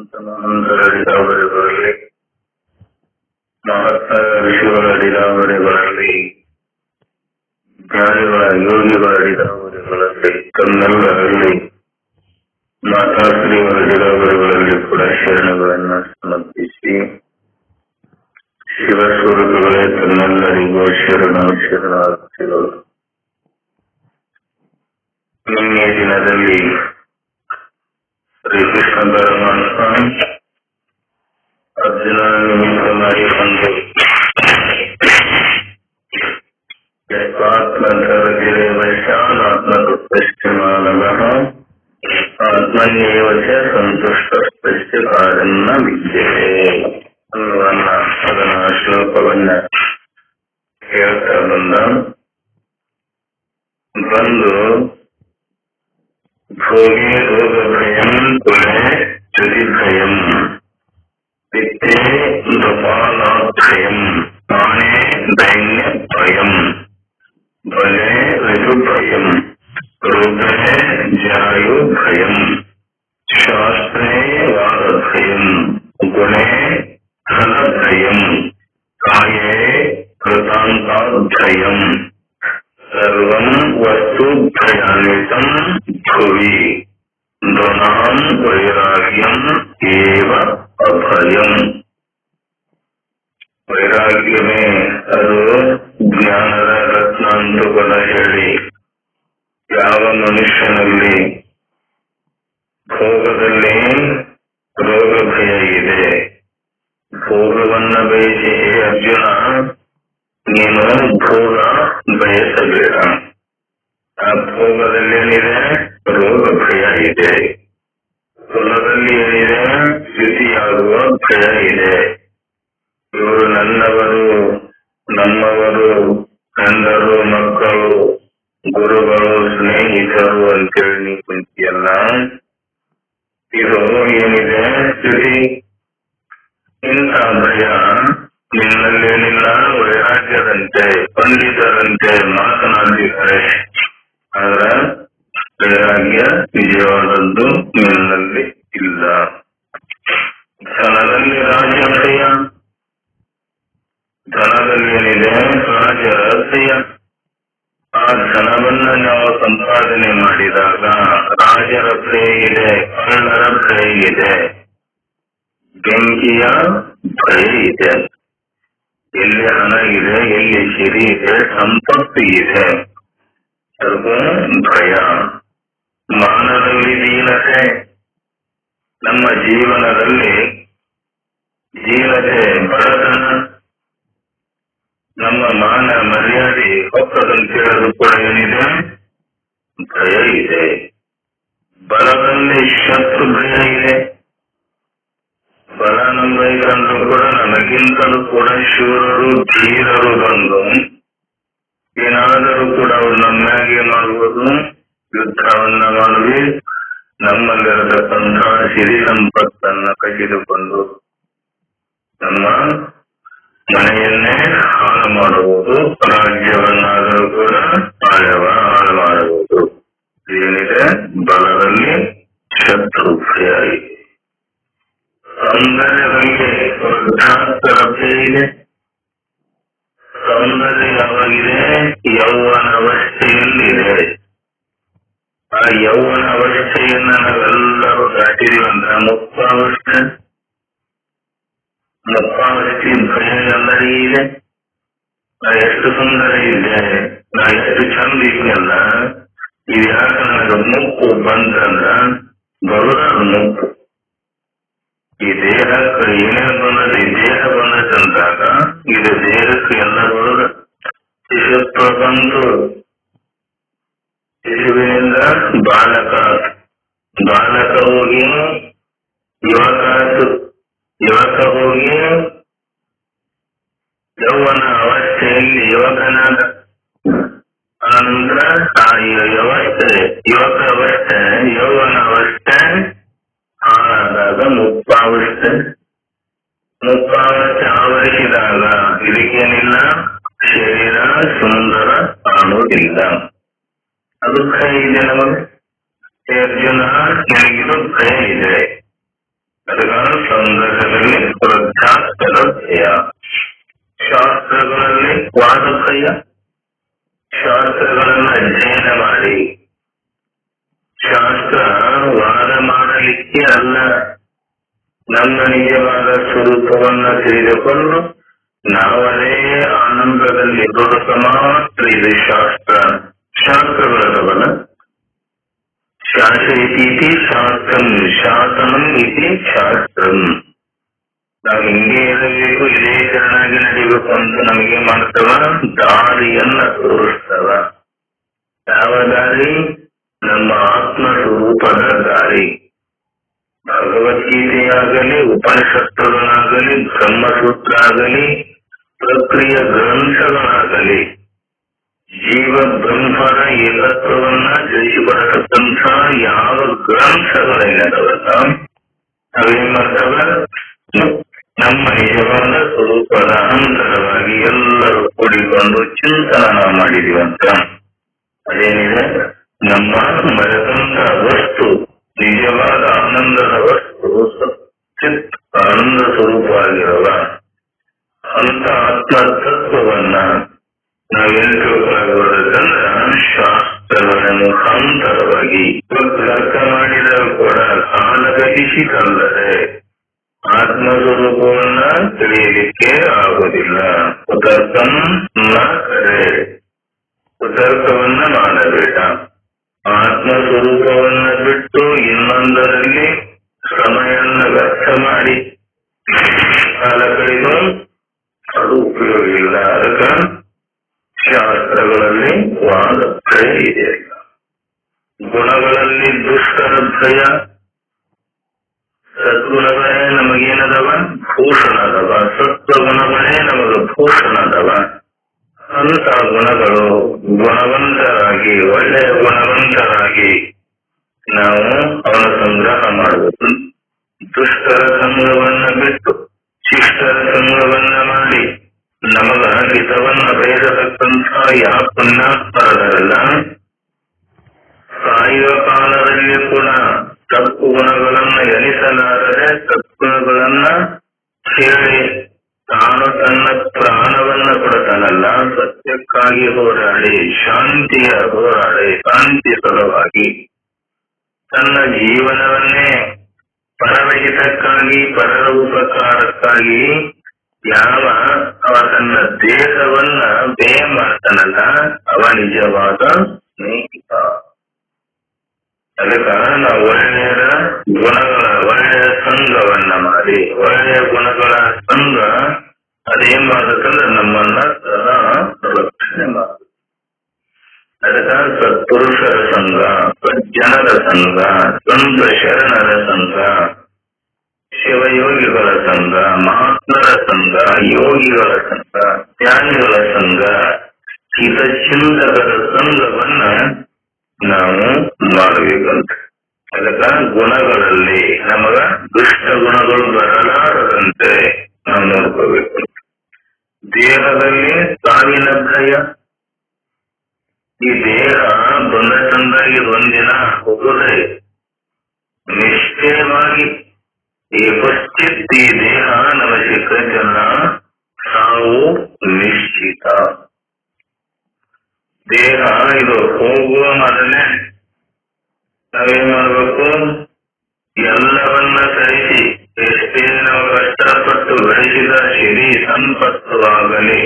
ಸಂತಮಹಂತರಡಿದವರೇ ಬರಲಿ, ಮಹಾತ್ಮ ಋಷಿಗಳ ಅಡಿದವರೇ ಬರಲಿ, ಜ್ಞಾನಿಗಳ ಯೋಗಿಗಳ ಅಡಿದವರುಗಳಲ್ಲಿ ತನ್ನೆಲ್ಲರಲ್ಲಿ ಮಾತಾಶ್ರೀಗಳ ಅಡಿದವರುಗಳಲ್ಲಿ ಕೂಡ ಶರಣಗಳನ್ನು ಸಮರ್ಪಿಸಿ, ಶಿವಸ್ವರೂಪಗಳೇ ತನ್ನೆಲ್ಲರಿಗೂ ಶರಣಾರ್ಥಿಗಳು. ನಿನ್ನೆ ದಿನದಲ್ಲಿ ಶ್ರೀಕೃಷ್ಣ ಪರಮಾತ್ಮ ಅರ್ಜುನ ನಿಮಿತ್ತ ಮಾಡಿಕೊಂಡು ಆತ್ಮಕರ್ಗಿರೇವಶಾತ್ಮಕೃಷ್ಣಮಾನವಃ ಆತ್ಮನ್ಯೇವ ಚ ಸಂತುಷ್ಟಸ್ಯ ಕಾರ್ಯನ್ನ ವಿದ್ಯತೆ ಅನ್ನುವನ್ನ ಅದನ್ನ ಶ್ಲೋಕವನ್ನ ಹೇಳ್ತಾ ಬಂದು ಭೋಗೇ ರೋಗಭಯಂ ಕುಲೆ ಚ್ಯುತಿಭಯಂ ವಿತ್ತೇ ನೃಪಾಲಾಭಯಂ ಮಾನೇ ದೈನ್ಯ ಭಯಂ ಬಲೆ ಋತುಭಯಂ ರುದ್ರೇ ಜಾಯು ಭಯಂ ಶಾಸ್ತ್ರೇ ವಾದಭಯಂ ಗುಣೇ ಫಲಭಯಂ ಕಾಯೇ ಕೃತಾಂತಾಭಯಂ ಸರ್ವಂ ವಸ್ತು ಭಯಾನ್ವಿತಂ ಭುವಿ ನೃಣಾಂ ವೈರಾಗ್ಯಂ ಏವ ಅಭಯಂ. ವೈರಾಗ್ಯವೇ ಅದು ಜ್ಞಾನದ ರತ್ನ ಅಂತ ಕೂಡ ಹೇಳಿ, ಯಾವ ಮನುಷ್ಯನಲ್ಲಿ ಭೋಗದಲ್ಲಿ ರೋಗ ಭಯ ಇದೆ, ಭೋಗವನ್ನ ಬಯಸಿ ಅರ್ಜುನ ನೀನು ಭೋಗ ಬಯಸಬೇಡ. ಆ ಭೋಗದಲ್ಲೇನಿದೆ ರೋಗ ಭಯ ಇದೆ, ಕುಲದಲ್ಲಿ ಏನಿದೆ ಚ್ಯುತಿಯಾಗುವ ಭಯ ಇದೆ. ಇವರು ನನ್ನವರು, ನಮ್ಮವರು, ಗಂಡರು, ಮಕ್ಕಳು, ಗುರುಗಳು, ಸ್ನೇಹಿತರು ಅಂತೇಳಿ ನೀ ಕುಂತಿಯಲ್ಲ, ಇದು ಏನಿದೆ ಚ್ಯುತಿ. ಇಂಥ ಭಯ ನಿನ್ನಲ್ಲೇನಿಲ್ಲ. ವೈರಾಗ್ಯದಂತೆ ಪಂಡಿತರಂತೆ ಮಾತನಾಡಿದ್ದಾರೆ, ಆದ್ರೆ ವೈರಾಗ್ಯ ನಿಜವಾದದ್ದು ನಿನ್ನಲ್ಲಿ ಇಲ್ಲ. ಧನದಲ್ಲಿ ರಾಜಭಯ, ಧನದಲ್ಲಿ ಏನಿದೆ ರಾಜರಸಯ. ಆ ಧನವನ್ನ ನಾವು ಸಂಪಾದನೆ ಮಾಡಿದಾಗ ರಾಜರ ಭಯ ಇದೆ, ಕಳ್ಳರ ಭಯ ಇದೆ, ಬೆಂಕಿಯ ಭಯ ಇದೆ. ಎಲ್ಲಿ ಹಣ ಇದೆ, ಎಲ್ಲಿ ಸಿರಿ ಇದೆ, ಸಂಪತ್ತು ಇದೆ, ಅದು ಭಯ. ಮಾನದಲ್ಲಿ ದೀನತೆ, ನಮ್ಮ ಜೀವನದಲ್ಲಿ ದೀನತೆ, ಬಡತನ, ನಮ್ಮ ಮಾನ ಮರ್ಯಾದೆ ಹೊಕ್ಕದಂತೇಳೋದು ಕೂಡ ಏನಿದೆ ಭಯ ಇದೆ. ಬಲದಲ್ಲಿ ಶತ್ರು ಭಯ ಇದೆ. ಬಲ ನಂಬೈಕಂದ್ರೂ ಕೂಡ ನಮಗಿಂತಲೂ ಕೂಡ ಶೂರರು ಧೀರರು ಬಂದು ಏನಾದರೂ ಕೂಡ ಅವರು ನಮ್ಮಾಗೆ ಮಾಡುವುದು, ಯುದ್ಧವನ್ನ ಮಾಡಿ ನಮ್ಮಲ್ಲಿರತಕ್ಕಂತಹ ಸಿರಿ ಸಂಪತ್ತನ್ನ ಕಸಿದುಕೊಂಡು ನಮ್ಮ ಮನೆಯನ್ನೇ ಹಾಳು ಮಾಡುವುದು, ರಾಜ್ಯವನ್ನಾದರೂ ಕೂಡ ಹಾಳು ಮಾಡುವುದು. ಏನಿದೆ ಬಲದಲ್ಲಿ ಶತ್ರು ಭಯ ಇದೆ. ಸೌಂದರ್ಯದಲ್ಲಿ ವೃದ್ಧಾಸ್ತರ ಭಯ ಇದೆ. ಸೌಂದರ್ಯ ಯಾವಾಗಿದೆ? ಯೌವನ ಅವಸ್ಥೆಯಲ್ಲಿದೆ. ಆ ಯೌವನ ಅವಸ್ಥೆಯನ್ನ ನಾವೆಲ್ಲರೂ ದಾಟಿದೀವಂದ್ರೆ ಮುಪ್ಪಾವಸ್ಥೆ. ಮುಪ್ಪಾವಸ್ಥೆ ಭಯ ಎಲ್ಲರಿಗೂ ಇದೆ. ನಾ ಎಷ್ಟು ಸುಂದರ ಇದೆ, ನಾ ಎಷ್ಟು ಚಂದ ಇದೆಯಲ್ಲ, ಇದು ಯಾಕೆ ನನಗೆ ಮುಪ್ಪು ಬಂತಂದ್ರ ಬರುವುದು ಮುಪ್ಪು. ಈ ದೇಹಕ್ಕೆ ಏನೇನು ಬಂದದ್ದು, ಈ ದೇಹ ಬಂದದಂದಾಗ ಇದು ದೇಹಕ್ಕೆ ಎಲ್ಲ ಬರುವುದು. ಶಿಶುತ್ವ ಬಂದು ಶಿಶುವಿನಿಂದ ಬಾಲಕ, ಬಾಲಕ ಹೋಗಿ ಯುವಕ ಆಯ್ತು, ಯುವಕ ಹೋಗಿ ಯೌವನ ಅವಸ್ಥೆಯಲ್ಲಿ ಯುವಕನಾದ. ಆನಂತರ ಆ ಯುವಕ ಅವಸ್ಥೆ, ಯೌವನ ಅವಸ್ಥೆ ಹಾಳಾದಾಗ ಮುಪ್ಪಾವಸ್ಥೆ. ಮುಪ್ಪಾವಸ್ಥೆ ಆವರಿಸಿದಾಗ ಇದಕ್ಕೇನಿಲ್ಲ, ಶರೀರ ಸುಂದರ ಕಾಣುವುದಿಲ್ಲ. ಅದು ಭಯ ಇದೆ ನಮಗೆ. ಅರ್ಜುನ, ನನಗಿದು ಭಯ ಇದೆ. ಅದಕ್ಕಾಗಿ ಭಯ. ಶಾಸ್ತ್ರಗಳಲ್ಲಿ ವಾದ ಭಯ. ಶಾಸ್ತ್ರಗಳನ್ನ ಅಧ್ಯಯನ ಮಾಡಿ, ಶಾಸ್ತ್ರ ವಾದ ಮಾಡಲಿಕ್ಕೆ ಅಲ್ಲ, ನಮ್ಮ ನಿಜವಾದ ಸ್ವರೂಪವನ್ನ ತಿಳಿದುಕೊಂಡು ನಾವದೇ ಆನಂದದಲ್ಲಿ ದೊಡ್ಡ ಮಾತ್ರ ಇದು ಶಾಸ್ತ್ರ. ಶಾಸ್ತ್ರಗಳದವಲ್ಲ, ಶಾಸಯತೀತಿ ಶಾಸ್ತ್ರಂ, ಶಾಸನಂ ಇತಿ ಶಾಸ್ತ್ರಂ. ನಾವು ಹಿಂಗೆ ಇರಬೇಕು, ಇದೇ ಚೆನ್ನಾಗಿ ನಡಿಬೇಕು ಅಂತ ನಮಗೆ ಮಾಡ್ತವ, ದಾರಿಯನ್ನ ತೋರಿಸ್ತವ. ಯಾವ ದಾರಿ? ನಮ್ಮ ಆತ್ಮ ಸ್ವರೂಪದ ದಾರಿ. ಭಗವದ್ಗೀತೆಯಾಗಲಿ, ಉಪನಿಷತ್ತುಗಳಾಗಲಿ, ಬ್ರಹ್ಮಸೂತ್ರ ಆಗಲಿ, ಪ್ರಕ್ರಿಯೆ ಗ್ರಂಥಗಳಾಗಲಿ, ಜೀವ ಬ್ರಹ್ಮನ ಏಕತ್ವವನ್ನ ತಿಳಿಸಿಕೊಡತಕ್ಕಂಥ ಯಾವ ಗ್ರಂಥಗಳೇನದವಲ್ಲ ಅವೇನ್ ಮಾಡ್ತವ? ನಮ್ಮ ನಿಜವಾದ ಸ್ವರೂಪದ ಅಂತರವಾಗಿ ಎಲ್ಲರೂ ಕೂಡಿಕೊಂಡು ಚಿಂತನ ಮಾಡಿದೀವಂತ. ಅದೇನಿದೆ? ನಮ್ಮ ಮರೆತಂತ ವಸ್ತು, ನಿಜವಾದ ಆನಂದದ ವಸ್ತು ಚಿತ್ ಆನಂದ ಸ್ವರೂಪವಾಗಿರುವ ಅಂತ ಆತ್ಮತತ್ವವನ್ನ ನಾವೇನು ತಿಳ್ಕೊಳ್ಳೋದಂದ್ರ ಶಾಸ್ತ್ರಗಳ ಮುಖಾಂತರವಾಗಿ ಅರ್ಥ ಮಾಡಿದರೂ ಕೂಡ ಕಾಲಗತಿಸಿದಲ್ಲದೆ ಆತ್ಮಸ್ವರೂಪವನ್ನ ತಿಳಿಯಲಿಕ್ಕೆ ಆಗುವುದಿಲ್ಲ. ಕುತರ್ಕಂ ನ ಕರೆ, ಕುತರ್ಕವನ್ನ ಮಾಡಬೇಡ. ಆತ್ಮಸ್ವರೂಪವನ್ನ ಬಿಟ್ಟು ಇನ್ನೊಂದರಲ್ಲಿ ಸಮಯವನ್ನು ವ್ಯರ್ಥ ಮಾಡಿ ಕಾಲ ಕಳೆದು ಅದು ಉಪಯೋಗ ಇಲ್ಲ. ಅದಕ್ಕೆ ಶಾಸ್ತ್ರಗಳಲ್ಲಿ ವಾದ ಭಯ ಇದೆ. ಗುಣಗಳಲ್ಲಿ ದುಷ್ಟರ ಭಯ, ಸದ್ಗುಣಗಳೇ ನಮಗೇನದವ? ಭೂಷಣ ಅದವ. ಸತ್ವಗುಣಗಳೇ ನಮಗ ಭೂಷಣ ಅದವ. ಅಂತ ಗುಣಗಳು ಗುಣವಂತರಾಗಿ, ಒಳ್ಳೆಯ ಗುಣವಂತರಾಗಿ ನಾವು ಅವನ ಸಂಗ್ರಹ ಮಾಡಬೇಕು. ದುಷ್ಟರ ಸಂಘವನ್ನ ಬಿಟ್ಟು ಶಿಷ್ಟರ ಸಂಘವನ್ನ ಮಾಡಿ ನಮಗ ಹಿತವನ್ನ ಬಯಸತಕ್ಕಂಥ ಯಾವ ಪುಣ್ಯಾತ್ಮರಲ್ಲ ಸಾಯುವ ಕಾಲದಲ್ಲಿ ಕೂಡ ತಪ್ಪು ಗುಣಗಳನ್ನ ಎನಿಸಲಾರದೆ ಸದ್ಗುಣಗಳನ್ನ ಕೇಳಿ ತಾನು ತನ್ನ ಪ್ರಾಣವನ್ನ ಕೊಡತಾನಲ್ಲ, ಸತ್ಯಕ್ಕಾಗಿ ಹೋರಾಡಿ, ಶಾಂತಿಯ ಹೋರಾಡಿ, ಶಾಂತಿ ಸಲುವಾಗಿ ತನ್ನ ಜೀವನವನ್ನೇ ಪರಮಹಿತಕ್ಕಾಗಿ, ಪರರ ಉಪಕಾರಕ್ಕಾಗಿ ಯಾವ ಅವ ತನ್ನ ದೇಹವನ್ನ ವ್ಯಯ ಮಾಡ್ತಾನಲ್ಲ ಅವ ನಿಜವಾದ ಸ್ನೇಹಿತ. ಅದಕ್ಕ ನಾವು ಒಳ್ಳೆಯರ ಗುಣಗಳ ಒಳ್ಳೆಯ ಸಂಘವನ್ನ ಮಾಡಿ, ಒಳ್ಳೆಯ ಗುಣಗಳ ಸಂಘ ಅದೇನ್ ಮಾಡಬೇಕಂದ್ರೆ ನಮ್ಮನ್ನ ಸದಾ ರಕ್ಷಣೆ ಮಾಡುತ್ತೆ. ಅದಕ್ಕ ಸತ್ಪುರುಷರ ಸಂಘ, ಸಜ್ಜನರ ಸಂಘ, ಸಂತ ಶರಣರ ಸಂಘ, ಶಿವಯೋಗಿಗಳ ಸಂಘ, ಮಹಾತ್ಮರ ಸಂಘ, ಯೋಗಿಗಳ ಸಂಘ, ಜ್ಞಾನಿಗಳ ಸಂಘ, ಹಿತಚಿಂತಕರ ಸಂಘವನ್ನ ನಾವು ಮಾಡಬೇಕಂತ. ಅದಕ್ಕ ಗುಣಗಳಲ್ಲಿ ನಮಗ ದುಷ್ಟ ಗುಣಗಳು ಬರಲಾರದಂತೆ ನಾವು ನೋಡ್ಕೋಬೇಕು. ದೇಹದಲ್ಲಿ ಸಾವಿನ ಭಯ. ಈ ದೇಹ ಬಂದ ಚಂದಾಗಿ ಒಂದಿನ ಹೋಗುದೇ ನಿಶ್ಚಯವಾಗಿ ಈ ಪಶ್ಚಿತ್ ಈ ದೇಹ ನಮ್ಮ ಸಿಕ್ಕಲ್ಲ, ಸಾವು ನಿಶ್ಚಿತ. ದೇಹ ಇದು ಹೋಗುವ ಮೊದಲೇ ನಾವೇನ್ ಮಾಡ್ಬೇಕು? ಎಲ್ಲವನ್ನ ಸಹಿಸಿ ಎಷ್ಟೇ ನಾವು ಕಷ್ಟಪಟ್ಟು ಬೆಳೆಸಿದ ಸಿರಿ ಸಂಪತ್ತು ಆಗಲಿ,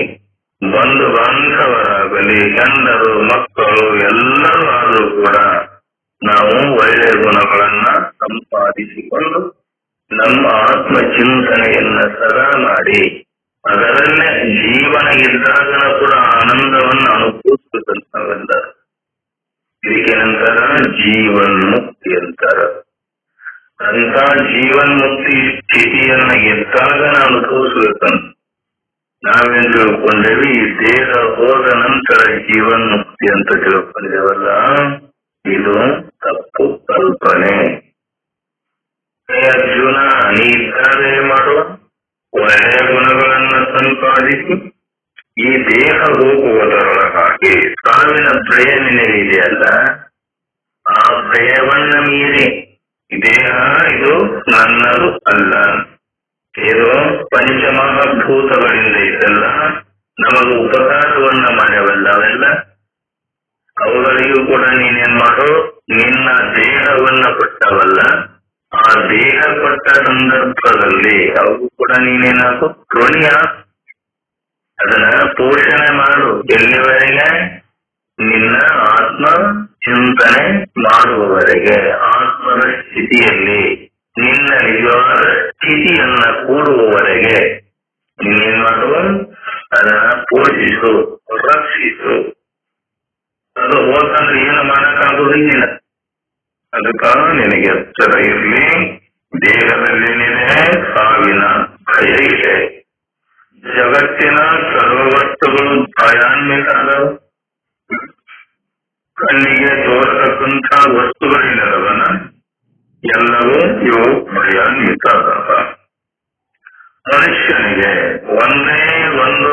ಬಂಧು ಬಾಂಧವರಾಗಲಿ, ಗಂಡರು ಮಕ್ಕಳು ಎಲ್ಲರೂ ಆದರೂ ಕೂಡ ನಾವು ಒಳ್ಳೆಯ ಗುಣಗಳನ್ನ ಸಂಪಾದಿಸಿಕೊಂಡು ನಮ್ಮ ಆತ್ಮ ಚಿಂತನೆಯನ್ನ ಸದಾ ಮಾಡಿ ಅದರಲ್ಲೇ ಜೀವನ ಇದ್ದಾಗ ಕೂಡ ಆನಂದವನ್ನು ಅನುಭವಿಸಬೇಕಂತವೆಲ್ಲ. ಇದಕ್ಕೆ ನಂತರ ಜೀವನ್ ಮುಕ್ತಿ ಅಂತಾರ. ಅಂತ ಜೀವನ್ ಮುಕ್ತಿ ಸ್ಥಿತಿಯನ್ನ ಎದ್ದಾಗ ನಾವು ಅನುಭವಿಸ್ಬೇಕಂತ ನಾವೇನ್ ತಿಳ್ಕೊಂಡೇವಿ? ಈ ದೇಹ ಹೋದ ನಂತರ ಜೀವನ್ ಮುಕ್ತಿ ಅಂತ ತಿಳ್ಕೊಂಡೇವಲ್ಲ, ಇದು ತಪ್ಪು ಕಲ್ಪನೆ. ಅರ್ಜುನ, ನೀ ಇದ್ದಾರೆ ಮಾಡುವ ಒಳ್ಳೆಯ ಗುಣಗಳನ್ನ ಸಂಪಾದಿಸಿ ಈ ದೇಹ ಹೋಗುವುದರೊಳಗಾಗಿ ಸಾವಿನ ಭಯ ನಿನಗಿದೆಯಲ್ಲ, ಆ ಭಯವನ್ನ ಮೀರಿ ದೇಹ ಇದು ನನ್ನದು ಅಲ್ಲ, ಇದು ಪಂಚಮಹಾಭೂತಗಳಿಂದ ಇದೆಲ್ಲ ನಮಗೆ ಉಪಕಾರವನ್ನ ಮಾಡ್ಯವಲ್ಲ ಅವೆಲ್ಲ. ಅವುಗಳಿಗೂ ಕೂಡ ನೀನೇನ್ ಮಾಡು, ನಿನ್ನ ದೇಹವನ್ನ ಕೊಟ್ಟವಲ್ಲ, ಆ ದೇಹ ಕೊಟ್ಟ ಸಂದರ್ಭದಲ್ಲಿ ಅವು ಕೂಡ ನೀನೇನಾಗು ಋಣಿಯ, ಅದನ್ನ ಪೋಷಣೆ ಮಾಡು. ಎಲ್ಲಿವರೆಗೆ? ನಿನ್ನ ಆತ್ಮ ಚಿಂತನೆ ಮಾಡುವವರೆಗೆ, ಆತ್ಮದ ಸ್ಥಿತಿಯಲ್ಲಿ ನಿನ್ನ ನಿಜವಾದ ಸ್ಥಿತಿಯನ್ನ ಕೂಡುವವರೆಗೆ ನೀನೇನ್ ಮಾಡು, ಅದನ್ನ ಪೋಷಿಸು, ರಕ್ಷಿಸು. ಅದು ಹೋತಂದ್ರೆ ಏನು ಮಾಡಕ್ಕಾಗುವುದಿಲ್ಲ. ಅದಕ್ಕ ನಿನಗೆ ಎಚ್ಚರ ಇರಲಿ. ದೇಹದಲ್ಲೇನಿದೆ ಸಾವಿನ ಭಯ ಇದೆ. ಜಗತ್ತಿನ ಸರ್ವ ವಸ್ತುಗಳು ಭಯಾನ್ವಿತಗಳು. ಕಣ್ಣಿಗೆ ತೋರತಕ್ಕಂಥ ವಸ್ತುಗಳಿಲ್ಲದವನ ಎಲ್ಲವೂ ಇವು ಭಯಾನ್ವಿತದವ. ಮನುಷ್ಯನಿಗೆ ಒಂದೇ ಒಂದು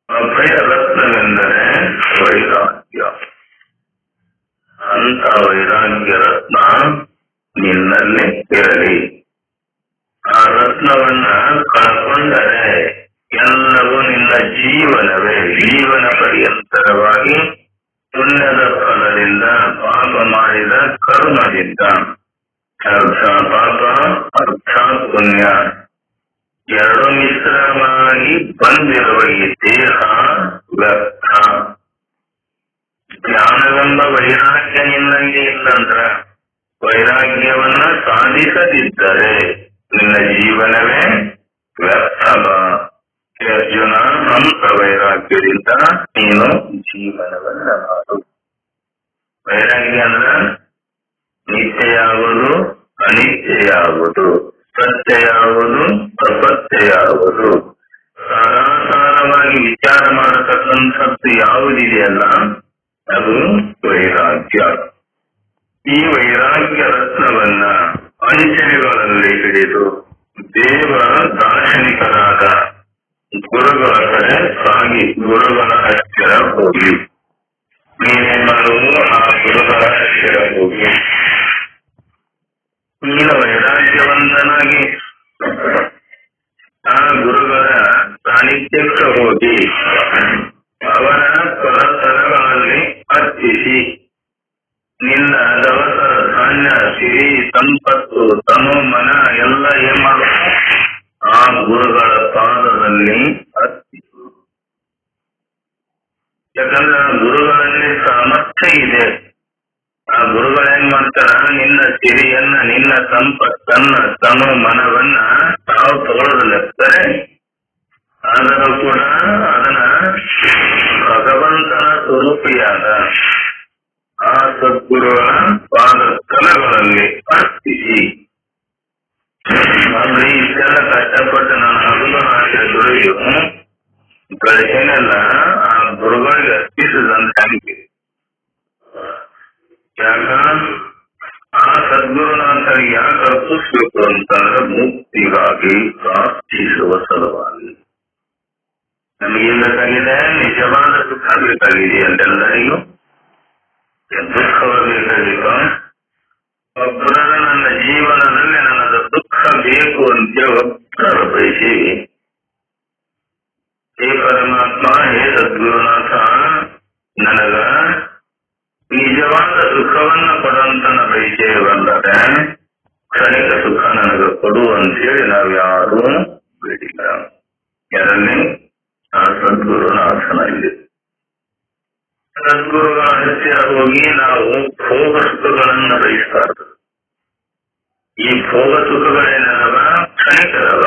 ಅಭಯ ರತ್ನವೆಂದರೆ ವೈರಾಗ್ಯ. ಅಂತ ವೈರಾಗ್ಯ ರತ್ನ ನಿನ್ನಲ್ಲಿ ಇರಲಿ. ಆ ರತ್ನವನ್ನ ಕಳ್ಕೊಂಡರೆ ಎಲ್ಲವೂ ನಿನ್ನ ಜೀವನವೇ. ಜೀವನ ಪರ್ಯಂತರವಾಗಿ ಪುಣ್ಯದ ಫಲದಿಂದ, ಪಾಪ ಮಾಡಿದ ಕರ್ಮದಿಂದ, ಅರ್ಧ ಪಾಪ ಅರ್ಧ ಪುಣ್ಯ ಎರಡು ಮಿಶ್ರವಾಗಿ ಬಂದಿರುವ ಈ ದೇಹ ವ್ಯರ್ಥ. ಜ್ಞಾನವೆಂಬ ವೈರಾಗ್ಯ ನಿನ್ನಲ್ಲಿ ಇಲ್ಲಂದ್ರ, ವೈರಾಗ್ಯವನ್ನ ಸಾಧಿಸದಿದ್ದರೆ ನಿನ್ನ ಜೀವನವೇ ವ್ಯರ್ಥವ. ಅರ್ಜುನ, ಅಂತ ವೈರಾಗ್ಯದಿಂದ ನೀನು ಜೀವನವನ್ನ ಮಾಡು. ವೈರಾಗ್ಯ ಅಂದ್ರ ನಿತ್ಯ ಯಾವುದು, ಅನಿತ್ಯ ಯಾವುದು, ಸತ್ಯ ಯಾವುದು, ಅಸತ್ಯ ಯಾವುದು, ಸಾರಾಸಾರವಾಗಿ ವಿಚಾರ ಮಾಡತಕ್ಕಂಥದ್ದು ಯಾವುದಿದೆಯಲ್ಲ ಅದು ವೈರಾಗ್ಯ. ಈ ವೈರಾಗ್ಯ ರತ್ನವನ್ನ ಅಂಚೆಗಳಲ್ಲಿ ಹಿಡಿದು ದೇವ ದಾರ್ಶನಿಕರಾದ ಗುರುಗಳ ಕಡೆ ಸಾಗಿ ಗುರುಗಳ ಹತ್ತಿರ ಹೋಗಿ ನೀನೇನ್ ಮಾಡುವುದು, ಆ ಗುರುಗಳ ಹತ್ತಿರ ಹೋಗಿ ನೀನು ವೈರಾಗ್ಯವಂತನಾಗಿ ಆ ಗುರುಗಳ ಸಾನ್ನಿಧ್ಯಕ್ಕೆ ಹೋಗಿ ಅವರ ಪರಸ್ಥಳಗಳಲ್ಲಿ ಅರ್ಪಿಸಿ ನಿನ್ನ ದವಸ ಧಾನ್ಯ, ಸಿರಿ, ಸಂಪತ್ತು, ತನು, ಮನ ಎಲ್ಲ ಏನ್ ಮಾಡುವುದು, ಆ ಗುರುಗಳ ಪಾದದಲ್ಲಿ ಅರ್ಪಿಸು. ಯಾಕಂದ್ರೆ ಆ ಗುರುಗಳಲ್ಲಿ ಸಾಮರ್ಥ್ಯ ಇದೆ. ಆ ಗುರುಗಳೇನ್ ಮಾಡ್ತಾರ, ನಿನ್ನ ಸಿರಿಯನ್ನ, ನಿನ್ನ ಸಂಪತ್ತನ್ನ, ತನು ಮನವನ್ನ ತಾವು ತಗೊಳ್ಳೋದಿಲ್ಲೇ. ಆದರೂ ಕೂಡ ಅದನ್ನ ಭಗವಂತನ ಸ್ವರೂಪಿಯಾದ ಆ ಸದ್ಗುರುಗಳ ಪಾದ ಸ್ಥಳಗಳಲ್ಲಿ ಅರ್ಪಿಸಿ. ಅಂದ್ರೆ ಇಷ್ಟೆಲ್ಲ ಕಷ್ಟಪಟ್ಟು ನಾನು ಹಗಲು ಹಾಕಿದ ದುಡಿಯು ಗಳಿಕೆನೆಲ್ಲ ಆ ಗುರುಗಳಿಗೆ ಅರ್ಪಿಸಿದಂತ ಅನಿಕೆ. ಯಾಕ ಆ ಸದ್ಗುರುನಾಥರಿಗೆ ಯಾಕೆ ಅರ್ಪಿಸ್ಬೇಕು ಅಂತಂದ್ರೆ ಮುಕ್ತಿಗಾಗಿ ಪ್ರಾರ್ಥಿಸುವ ಸಲುವಾಗಿ. ನಮಗೇನ್ ಬೇಕಾಗಿದೆ, ನಿಜವಾದ ಸುಖ ಬೇಕಾಗಿದೆ ಅಂತೆಲ್ಲರಿಗೂ. ದುಃಖವ ಬೇಕಾಗಿತ್ತು. ಒಬ್ಬರ ನನ್ನ ಜೀವನದಲ್ಲಿ ನನಗೆ ದುಃಖ ಬೇಕು ಅಂತೇಳಿ ಒಬ್ಬರ ಬಯಸೀವಿ. ಹೇ ಪರಮಾತ್ಮ, ಹೇ ಸದ್ಗುರುನಾಥ, ನನಗ ನಿಜವಾದ ಸುಖವನ್ನ ಕೊಡುವಂತನ ಬಯಸೇವಲ್ಲದೆ ಕ್ಷಣಿಕ ಸುಖ ನನಗೆ ಕೊಡು ಅಂತೇಳಿ ನಾವು ಯಾರೂ ಬೇಡಿಲ್ಲ. ಯಾರಲ್ಲಿ? ಆ ಸದ್ಗುರುನಾಥನಲ್ಲಿ. ಸದ್ಗುರುಗಳ ಹತ್ತಿರ ಹೋಗಿ ನಾವು ಭೋಗ ಸುಖಗಳನ್ನ ಬಯಸ್ಬಾರ್ದು. ಈ ಭೋಗ ಸುಖಗಳೇನವ ಕ್ಷಣಿಕರವ.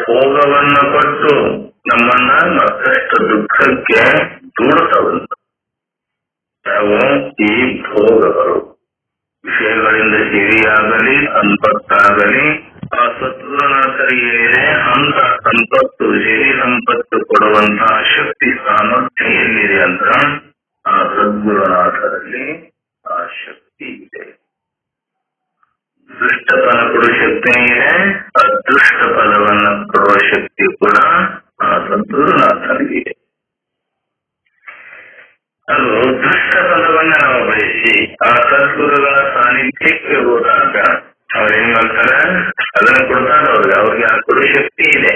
ಭೋಗವನ್ನ ಕೊಟ್ಟು ನಮ್ಮನ್ನ ಮತ್ತಷ್ಟು ದುಃಖಕ್ಕೆ ದೂಡುತ್ತವಂತ ನಾವು ಈ ಭೋಗಗಳು. ವಿಷಯಗಳಿಂದ ಸಿರಿಯಾಗಲಿ ಸಂಪತ್ತಾಗಲಿ ಆ ಸದ್ಗುರುನಾಥರಿಗೆ ಏನಿದೆ ಅಂತ ಸಂಪತ್ತು, ಸಿರಿ ಸಂಪತ್ತು ಕೊಡುವಂತಹ ಶಕ್ತಿ ಸಾಮರ್ಥ್ಯ ಎಲ್ಲಿದೆ ಅಂತ ಆ ಸದ್ಗುರುನಾಥರಲ್ಲಿ ಆ ಶಕ್ತಿ ಇದೆ. ದುಷ್ಟ ಫಲ ಕೊಡುವ ಶಕ್ತಿ ಇದೆ, ಅದೃಷ್ಟ ಫಲವನ್ನ ಕೊಡುವ ಶಕ್ತಿ ಕೂಡ ಆ ಸದ್ಗುರುನಾಥನಿಗಿದೆ. ಅದು ದುಷ್ಟ ಫಲವನ್ನ ನಾವು ಬಯಸಿ ಆ ಸದ್ಗುರುಗಳ ಸಾನ್ನಿಧ್ಯಕ್ಕೆ ಹೋದಾಗ ಅವ ಅವ್ರೇನ್ ಮಾಡ್ತಾರ, ಅದನ್ನ ಕೊಡ್ತಾರ ಅವ್ರಿಗೆ ಆ ಕೊಡೋ ಶಕ್ತಿ ಇದೆ.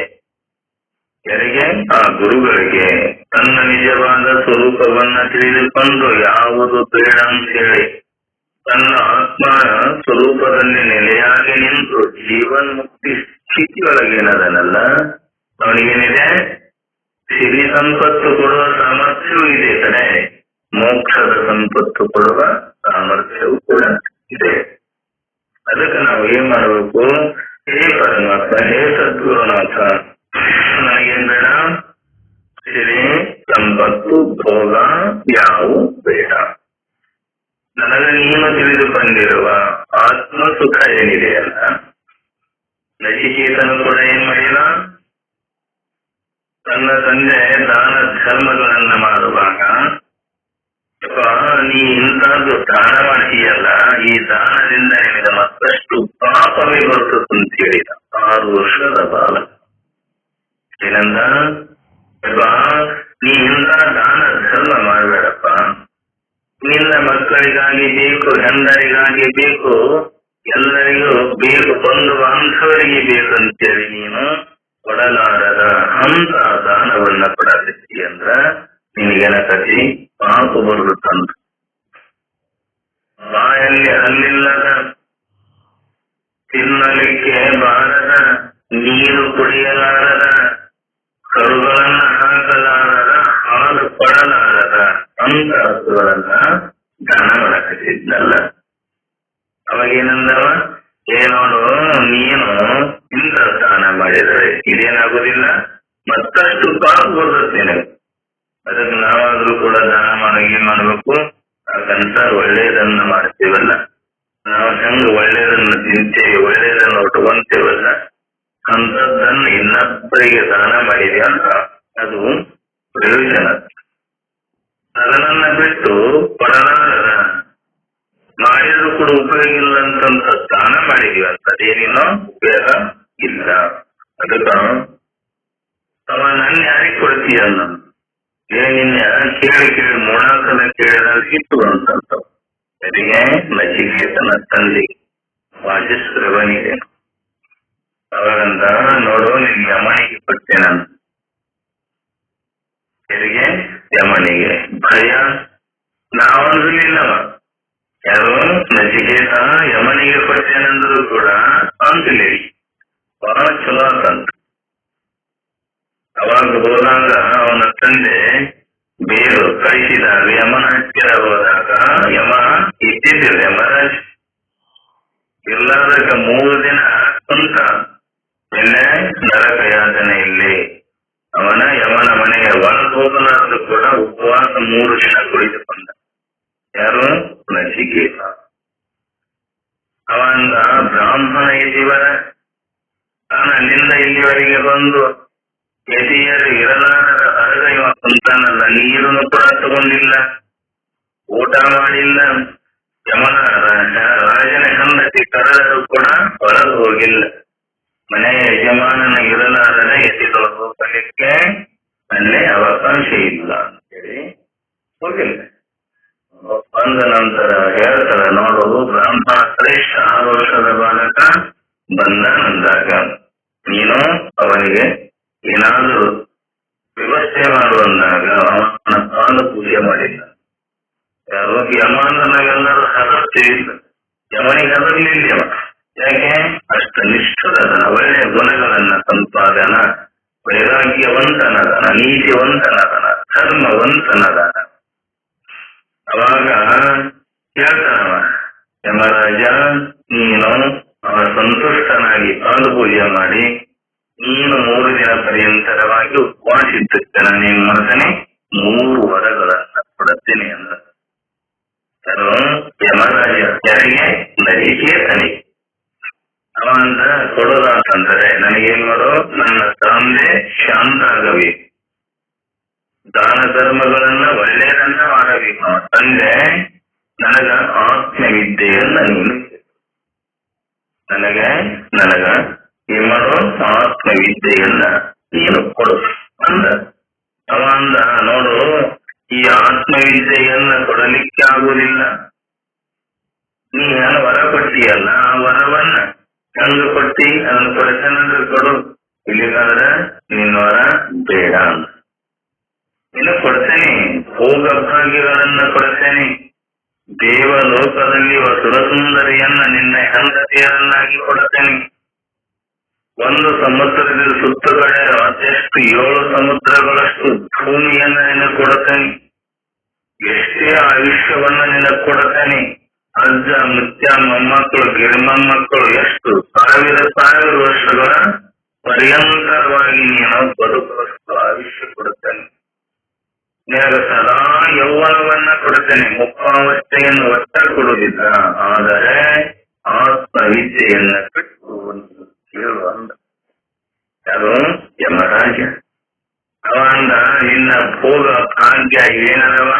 ಯಾರಿಗೆ? ಆ ಗುರುಗಳಿಗೆ. ತನ್ನ ನಿಜವಾದ ಸ್ವರೂಪವನ್ನ ತಿಳಿದುಕೊಂಡು ಯಾವುದು ಬೇಡ ಅಂತ ಹೇಳಿ ತನ್ನ ಆತ್ಮ ಸ್ವರೂಪದಲ್ಲಿ ನೆಲೆಯಾಗಿ ನಿಂತು ಜೀವನ್ಮುಕ್ತಿ ಸ್ಥಿತಿಯೊಳಗೇನದನಲ್ಲ, ಅವನಿಗೇನಿದೆ? ಸಿರಿ ಸಂಪತ್ತು ಕೊಡುವ ಸಾಮರ್ಥ್ಯವೂ ಇದೆ ಕಡೆ, ಮೋಕ್ಷದ ಸಂಪತ್ತು ಕೊಡುವ ಸಾಮರ್ಥ್ಯವೂ ಕೂಡ ಇದೆ. ಅದಕ್ಕೆ ನಾವು ಏನ್ ಮಾಡಬೇಕು? ಹೇ ಪರಮಾತ್ಮ, ಹೇ ಸದ್ಗುರುನಾಥ, ನನಗೇನ್ ಬೇಡ? ಸಿರಿ ಸಂಪತ್ತು ಭೋಗ ಯಾವು ಬೇಡ. ನನಗೆ ನೀನು ತಿಳಿದುಕೊಂಡಿರುವ ಆತ್ಮ ಸುಖ ಏನಿದೆಯಲ್ಲ, ನಚಿಕೇತನು ಕೂಡ ಏನ್ ಮಾಡಿಲ್ಲ? ತನ್ನ ತಂದೆ ದಾನ ಧರ್ಮಗಳನ್ನ ಮಾಡುವಾಗ, ನೀ ಇಂಥದ್ದು ದಾನ ಮಾಡ್ತೀಯಲ್ಲ, ಈ ದಾನದಿಂದ ನಿನಗೆ ಮತ್ತಷ್ಟು ಪಾಪವೇ ಬರುತ್ತದೆ ಅಂತ ಹೇಳಿದ 6 ವರ್ಷದ ಬಾಲ. ಏನಂದ? ನೀ ಇಂಥ ದಾನ ಧರ್ಮ ಮಾಡಬೇಡಪ್ಪ, ನಿನ್ನ ಮಕ್ಕಳಿಗಾಗಿ ಬೇಕು, ಗಂಡರಿಗಾಗಿ ಬೇಕು, ಎಲ್ಲರಿಗೂ ಬೇಕು, ಬಂಧು ಬಾಂಧವರಿಗೆ ಬೇಕಂತೇಳಿ ನೀನು ಕೊಡಲಾರದ ಅಂತ ದಾನವನ್ನ ಕೊಡಲಿಕ್ಕೆ ಅಂದ್ರ ನಿನಗೇನಕತಿ? ಪಾಪ ಬರುತ್ತಂತ. ಬಾಯಲ್ಲಿ ಹಲ್ಲಿಲ್ಲದ, ತಿನ್ನಲಿಕ್ಕೆ ಬಾರದ, ನೀರು ಕುಡಿಯಲಾರದ, ಕರುಗಳನ್ನ ಹಾಕಲಾರದ, ಹಾಲು ಕೊಡಲಾರದ ಅಂತ ಹಸುಗಳನ್ನ ದಾನ ಮಾಡಕತ್ತಿದ್ನಲ್ಲ. ಅವಾಗೇನಂದವ? ಏನೋಡು, ನೀನು ಇಂಥ ದಾನ ಮಾಡಿದರೆ ಇದೇನಾಗುದಿಲ್ಲ, ಮತ್ತಷ್ಟು ಪಾಪ ಬರ್ತದೆ ನಿನಗೆ. ಅದಕ್ಕೆ ನಾವಾದ್ರೂ ಕೂಡ ದಾನ ಮಾಡೋ ಏನ್ ಮಾಡ್ಬೇಕು? ಹಾಗಂತ ಒಳ್ಳೇದನ್ನ ಮಾಡ್ತೀವಲ್ಲ, ನಾವು ಹೆಂಗ ಒಳ್ಳೇದನ್ನ ತಿಂತೇವೆ, ಒಳ್ಳೇದನ್ನ ಉಟ್ಕೊಂತೇವಲ್ಲ, ಅಂತದ್ದನ್ನ ಇನ್ನೊಬ್ಬರಿಗೆ ದಾನ ಮಾಡಿದ್ಯಲ್ಲ, ಅದು ಪ್ರಯೋಜನ. ಅದನ್ನ ಬಿಟ್ಟು ಕೊಡಲಾರದ, ಮಾಡಿದ್ರು ಕೂಡ ಉಪಯೋಗ ಇಲ್ಲ ಅಂತಂತ ದಾನ ಮಾಡಿದೀವಿ ಅಂತ ಅದೇನೇನೋ ಉಪಯೋಗ ಇಲ್ಲ. ಅದಕ್ಕ ಅವ ನನ್ನ ಯಾರಿಗೆ ಕೊಡ್ತೀಯಲ್ಲ, ನಿನ್ನ ಕೇಳಿ ಮೂಡಾಕನ ಕೇಳಿದಾಗ ಸಿಟ್ಟು ಅಂತಂತ ಅದಕ್ಕೆ ನಚಿಕೇತನ ತಂದೆ ವಾಜಸ್ರವನಿಗೆ ಅವರಂದ, ನೋಡು ನಿನ್ ಯಮನಿಗೆ ಕೊಡ್ತೇನಂತ. ಯಾರಿಗೆ? ಯಮನಿಗೆ. ಭಯ ನಾವಂದ್ರಲಿಲ್ಲವ. ಯಾರು? ನಚಿಕೇತ ಯಮನಿಗೆ ಕೊಡ್ತೇನೆಂದ್ರು ಕೂಡ ಅಂತಿಲ್ಲ, ಬಹಳ ಚಲೋ ಅಂತಂತ. ಅವಾಗ ಹೋದಾಗ ಅವನ ತಂದೆ ಬೇರು ಕಳಿಸಿದಾಗ, ಯಮನ ಹತ್ತಿರ ಹೋದಾಗ ಯಮ ಇದ್ದಿದ್ದಿಲ್ಲ, ಯಮರಾಜ್ ಇರ್ಲಾದಾಗ 3 ದಿನ ಕುಂತ. ನಿನ್ನೆ ನರಕ ಯಾತನೆ ಇಲ್ಲಿ ಅವನ ಯಮನ ಮನೆಗೆ ಒಳಗೆ ಹೋಗಲಾರದು ಕೂಡ ಉಪವಾಸ 3 ದಿನ ಕುಳಿತುಕೊಂಡ. ಯಾರು? ನಚಿಕೇತ. ಅವಂದ ಬ್ರಾಹ್ಮಣ ಯತಿವರ ಅಲ್ಲಿಂದ ಇಲ್ಲಿವರೆಗೆ ಬಂದು ಯತಿಯರು ಇರಲಾರದ ಅರ್ಧ ಇವ ಕುಂತಾನಲ್ಲ, ನೀರನ್ನು ಕೂಡ ತಗೊಂಡಿಲ್ಲ, ಊಟ ಮಾಡಿಲ್ಲ. ಯಮನ ರಾಜನ ಹೆಂಡತಿ ಕರೆದರೂ ಕೂಡ ಹೊರಗೆ ಹೋಗಿಲ್ಲ. ಮನೆಯ ಯಜಮಾನನ ಇರಲಾರದ ಯತಿಗಳು ಹೋಗಲಿಕ್ಕೆ ಅಲ್ಲೇ ಅವಕಾಶ ಇಲ್ಲ ಅಂತೇಳಿ ಹೋಗಿಲ್ಲ. ಬಂದ ನಂತರ ಹೇಳ್ತಾರೆ, ನೋಡು ಬ್ರಾಹ್ಮಣ ಶ್ರೇಷ್ಠ 6 ವರ್ಷದ ಬಾಲಕ ಬಂದಂದಾಗ ನೀನು ಅವನಿಗೆ ಏನಾದರೂ ವ್ಯವಸ್ಥೆ ಮಾಡುವಂದಾಗ ಅವನ ಪಾದ ಪೂಜೆ ಮಾಡಿಲ್ಲ. ಯಾರೋ ಯಮಾನನೆಲ್ಲರೂ ಹರಸ್ತಿಲ್ಲ, ಯಮನಿಗೆ ಅದರಲಿಲ್ಲ. ಯಾಕೆ? ಅಷ್ಟ ನಿಷ್ಠುರದನ, ಒಳ್ಳೆಯ ಗುಣಗಳನ್ನ ಸಂಪಾದನ, ವೈರಾಗ್ಯವಂತನದನ, ನೀತಿವಂತನದನ, ಧರ್ಮವಂತನದನ. ಅವಾಗ ಹೇಳ್ತಾನವ, ಯಮರಾಜ ನೀನು ಸಂತುಷ್ಟನಾಗಿ ಪಾದ ಪೂಜೆ ಮಾಡಿ ನೀನು 3 ದಿನ ಪರ್ಯಂತರವಾಗಿ ಉಪವಾಸಿದ್ದಕ್ಕೆ ನಾನು ಏನ್ ಮಾಡ್ತೇನೆ? 3 ವರಗಳನ್ನ ಕೊಡುತ್ತೇನೆ ಅಂದ. ಯಮರಾಜ ಯಾರಿಗೆ? ನಚಿಕೇತನಿಗೆ. ಅವಂದ ಕೊಡೋದಂತಂದ್ರೆ ನನಗೇನ್ ಮಾಡು, ನನ್ನ ತಂದೆ ಶಾಂತ ಆಗಬೇಕು, ದಾನ ಧರ್ಮಗಳನ್ನ ಒಳ್ಳೆಯದನ್ನ ಮಾಡಬೇಕು. ತಂದೆ ನನಗ ಆತ್ಮವಿದ್ಯೆಯನ್ನ ನೀನು ನನಗ ಏನ್ ಮಾಡೋ, ಆತ್ಮವಿದ್ಯೆಯನ್ನ ನೀನು ಕೊಡು ಅಂದ. ಅವ ಅಂದ, ನೋಡು ಈ ಆತ್ಮವಿದ್ಯೆಯನ್ನ ಕೊಡಲಿಕ್ಕೆ ಆಗುವುದಿಲ್ಲ, ನೀ ಏನು ವರ ಕೊಟ್ಟಿಯಲ್ಲ, ಆ ವರವನ್ನ ಚಂದ ಕೊಟ್ಟಿ ಅದನ್ನ ಕೊಡ್ತೇನಂದ್ರೆ ಕೊಡು, ಇಲ್ಲಿಗಾದ್ರೆ ನಿನ್ನವರ ಬೇಡ ಅಂತ. ಇನ್ನು ಕೊಡ್ತೇನೆ, ಭೋಗ ಭಾಗ್ಯಗಳನ್ನ ಕೊಡ್ತೇನೆ, ದೇವಲೋಕದಲ್ಲಿ ಸುರಸುಂದರಿಯನ್ನ ನಿನ್ನ ಹೆಂಡತಿಯರನ್ನಾಗಿ ಕೊಡುತ್ತೇನೆ. ಒಂದು ಸಮುದ್ರದಲ್ಲಿ ಸುತ್ತುಗಡೆ ಅದೆಷ್ಟು 7 ಸಮುದ್ರಗಳಷ್ಟು ಭೂಮಿಯನ್ನ ನಿನಗೆ ಕೊಡುತ್ತೇನೆ. ಎಷ್ಟೇ ಆಯುಷ್ಯವನ್ನ ನಿನಗೆ ಕೊಡುತ್ತೇನೆ. ಅಜ್ಜ ಮುತ್ಯ ಮೊಮ್ಮಕ್ಕಳು ಗಿರಿಮೊಮ್ಮಕ್ಕಳು ಎಷ್ಟು ಸಾವಿರ ವರ್ಷಗಳ ಪರ್ಯಂತರವಾಗಿ ನೀನು ಬದುಕುವಷ್ಟು ಆಯುಷ್ಯ ಕೊಡುತ್ತೇನೆ. ನಿನಗೆ ಸದಾ ಯೌವನವನ್ನ ಕೊಡುತ್ತೇನೆ. ಮುಪ್ಪಾವಸ್ಥೆಯನ್ನು ಒಟ್ಟ ಕೊಡುವುದಿಲ್ಲ, ಆದರೆ ಆತ್ಮವಿದ್ಯೆಯನ್ನ ಬಿಟ್ಟು ಕೇಳುವ ಅಂದ. ಅದು ಯಮರಾಜ. ಅವ ಅಂದ, ನಿನ್ನ ಭೋಗ ಭಾಗ್ಯ ಏನದವ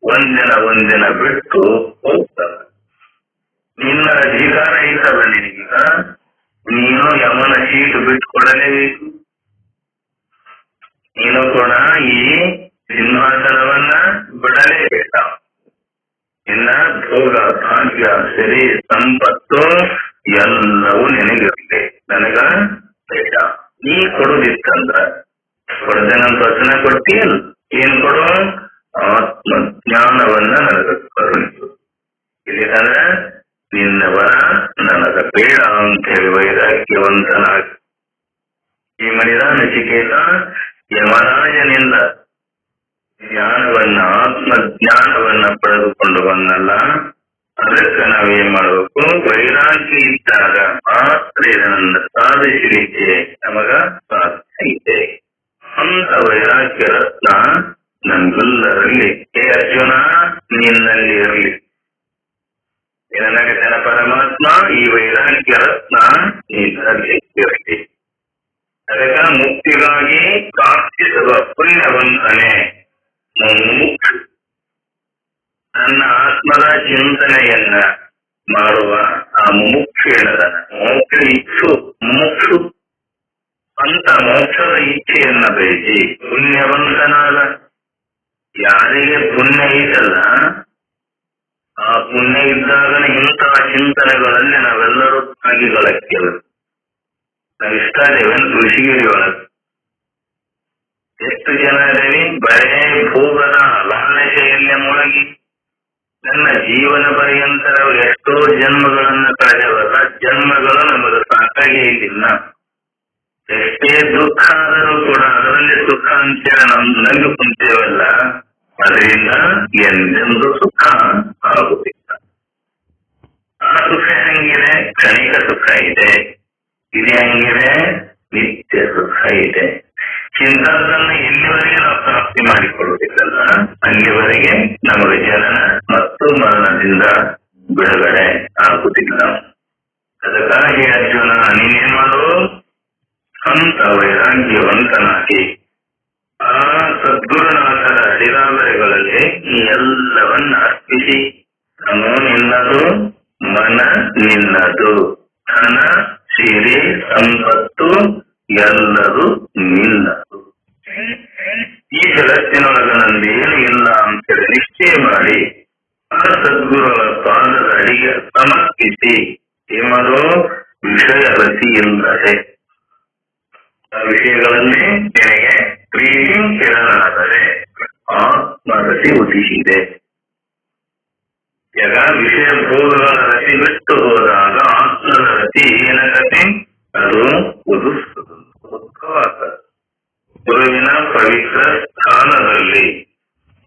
ಒಂದಿನ ಬಿಟ್ಟು ಹೋಗ್ತವ. ನಿನ್ನ ಅಧಿಕಾರ ಐತವ ನಿನಗೀಗ. ನೀನು ಯಮನ ಸೀಟು ಬಿಟ್ಟುಕೊಡಲೇಬೇಕು. ನೀನು ಕೂಡ ಈ ಸಿಂಹಾಸನವನ್ನ ಬಿಡಲೇಬೇಕ. ನಿನ್ನ ಭೋಗ ಭಾಗ್ಯ ಸಿರಿ ಸಂಪತ್ತು ಎಲ್ಲವೂ ನಿನಗಿರ್ಲಿ, ನನಗ ಬೇಡ. ನೀ ಕೊಡುದಿತ್ತಂದ್ರ ಕೊಡದೇನಂತ ವಚನ ಕೊಡ್ತೀಯಲ್ಲ, ಏನ್ ಕೊಡು? ಆತ್ಮಜ್ಞಾನವನ್ನ ನನಗ ಕರುಣಿಸು. ಇಲ್ಲಿಂದ್ರೆ ನಿನ್ನವರ ನನಗ ಬೇಡ ಅಂತ ಹೇಳಿ ವೈರಾಗ್ಯವಂತನಾಗಿ ಈ ಮನಿದ ನಚಿಕೇತ ಯಮರಾಜನಿಂದ ಜ್ಞಾನವನ್ನ ಆತ್ಮಜ್ಞಾನವನ್ನ ಪಡೆದುಕೊಂಡು ಬಂದಲ್ಲ. ಅದಕ್ಕೆ ನಾವೇನ್ ಮಾಡಬೇಕು? ವೈರಾಗ್ಯ ಇದ್ದಾಗ ಮಾತ್ರ ಇದನ್ನ ಸಾಧಿಸಲಿಕ್ಕೆ ನಮಗ ಸಾಧ್ಯ ಇದೆ. ಅಂತ ವೈರಾಗ್ಯ ರತ್ನ ನನ್ಗೆಲ್ಲರಲ್ಲಿ ಹೇ ಅರ್ಜುನ ನಿನ್ನಲ್ಲಿ ಇರಲಿ. ನನಗೆ ಜನ ಪರಮಾತ್ಮ ಈ ವೈರಾಗ್ಯ ರತ್ನ ನಿನ್ನಲ್ಲಿ ಇರಲಿ. ಅದಕ್ಕೆ ಮುಕ್ತಿಗಾಗಿ ಪ್ರಾರ್ಥಿಸುವ ಪುಣ್ಯವಂತನೇ ಮುಮುಕ್ಷು. ನನ್ನ ಆತ್ಮದ ಚಿಂತನೆಯನ್ನ ಮಾಡುವ ಆ ಮುಮುಕ್ಷು ಹೇಳದ ಮೋಕ್ಷ ಇಚ್ಛು ಮುಮುಕ್ಷು ಅಂತ ಮೋಕ್ಷದ ಇಚ್ಛೆಯನ್ನ ಬಯಸಿ ಪುಣ್ಯವಂತನಾದ. ಯಾರಿಗೆ ಪುಣ್ಯ ಐತಲ್ಲ, ಆ ಪುಣ್ಯ ಇದ್ದಾಗಲೇ ಇಂತಹ ಚಿಂತನೆಗಳಲ್ಲಿ ನಾವೆಲ್ಲರೂ ಭಾಗಿಗಳಾಗ್ತೇವೆ. ನಾವು ಇಷ್ಟ ಇದ್ದೇವೆ ಋಷಿಗಿರಿ ಒಳಗೆ ಎಷ್ಟು ಜನ ಇದ್ದೇವೆ ಬರೇ ಭೋಗದ ಲಾಲಸೆಯಲ್ಲೇ ಮುಳುಗಿ ನನ್ನ ಜೀವನ ಪರ್ಯಂತರ ಎಷ್ಟೋ ಜನ್ಮಗಳನ್ನ ಕಳೆದವಲ್ಲ. ಜನ್ಮಗಳು ನಮಗೆ ಸಾಕಾಗೇ ಇಲ್ಲ. ಎಷ್ಟೇ ದುಃಖ ಆದರೂ ಕೂಡ ಅದರಲ್ಲಿ ಸುಖ ಅಂತೇಳಿ ನಾವು ನಂಬಿ ಕುಂತೇವಲ್ಲ, ಅದರಿಂದ ಎಂದೆಂದು ಸುಖ ಆಗುತ್ತಿಲ್ಲ. ಆ ಸುಖ ಹೆಂಗಿದೆ? ಕ್ಷಣಿಕ ಸುಖ ಇದೆ. ಇದು ಹೆಂಗಿದೆ? ನಿತ್ಯ ಸುಖ ಇದೆ. ಚಿಂತನದನ್ನ ಎಲ್ಲಿವರೆಗೆ ನಾವು ಪ್ರಾಪ್ತಿ ಮಾಡಿಕೊಳ್ಳುವುದಿಲ್ಲ, ಅಲ್ಲಿವರೆಗೆ ನಮಗೆ ಜನನ ಮತ್ತು ಮರಣದಿಂದ ಬಿಡುಗಡೆ ಆಗುವುದಿಲ್ಲ. ಅದಕ್ಕಾಗಿ ಅರ್ಜುನ ನೀನೇನ್ ಮಾಡು? ಅಂತ ವೈರಾಗ್ಯವಂತನಾಗಿ ಆ ಸದ್ಗುರುನಾಥರ ಅಡಿರಾವರೆಗಳಲ್ಲಿ ಈ ಎಲ್ಲವನ್ನ ಅರ್ಪಿಸಿ, ನಾನು ನಿನ್ನದು, ಮನ ನಿನ್ನದು, ಧನ ಸಿರಿ ಸಂಪತ್ತು ಎಲ್ಲರೂ ನಿನ್ನದು. ಈ ಜಗತ್ತಿನೊಳಗ ನಂದೇನು ಇಲ್ಲ ಅಂತೇಳಿ ನಿಶ್ಚಯ ಮಾಡಿ ಆ ಸದ್ಗುರುಗಳ ಪಾದದ ಅಡಿಗೆ ಸಮರ್ಪಿಸಿ ಏಮದು ವಿಷಯ ರಸಿ ಇಲ್ಲದೆ ಆ ವಿಷಯಗಳಲ್ಲಿ ನಿನಗೆ ಪ್ರೀತಿ ಕೆಳನಾದರೆ ಆತ್ಮರಸಿ ಉದಿಸಿದೆ. ಈಗ ವಿಷಯ ಭೋಗಗಳ ರಸಿ ಬಿಟ್ಟು ಹೋದಾಗ ಆತ್ಮದ ರಸಿ ಏನಾಗತ್ತೆ? ಅದು ಉದ್ಭವ. ಗುರುವಿನ ಪವಿತ್ರ ಸ್ಥಾನದಲ್ಲಿ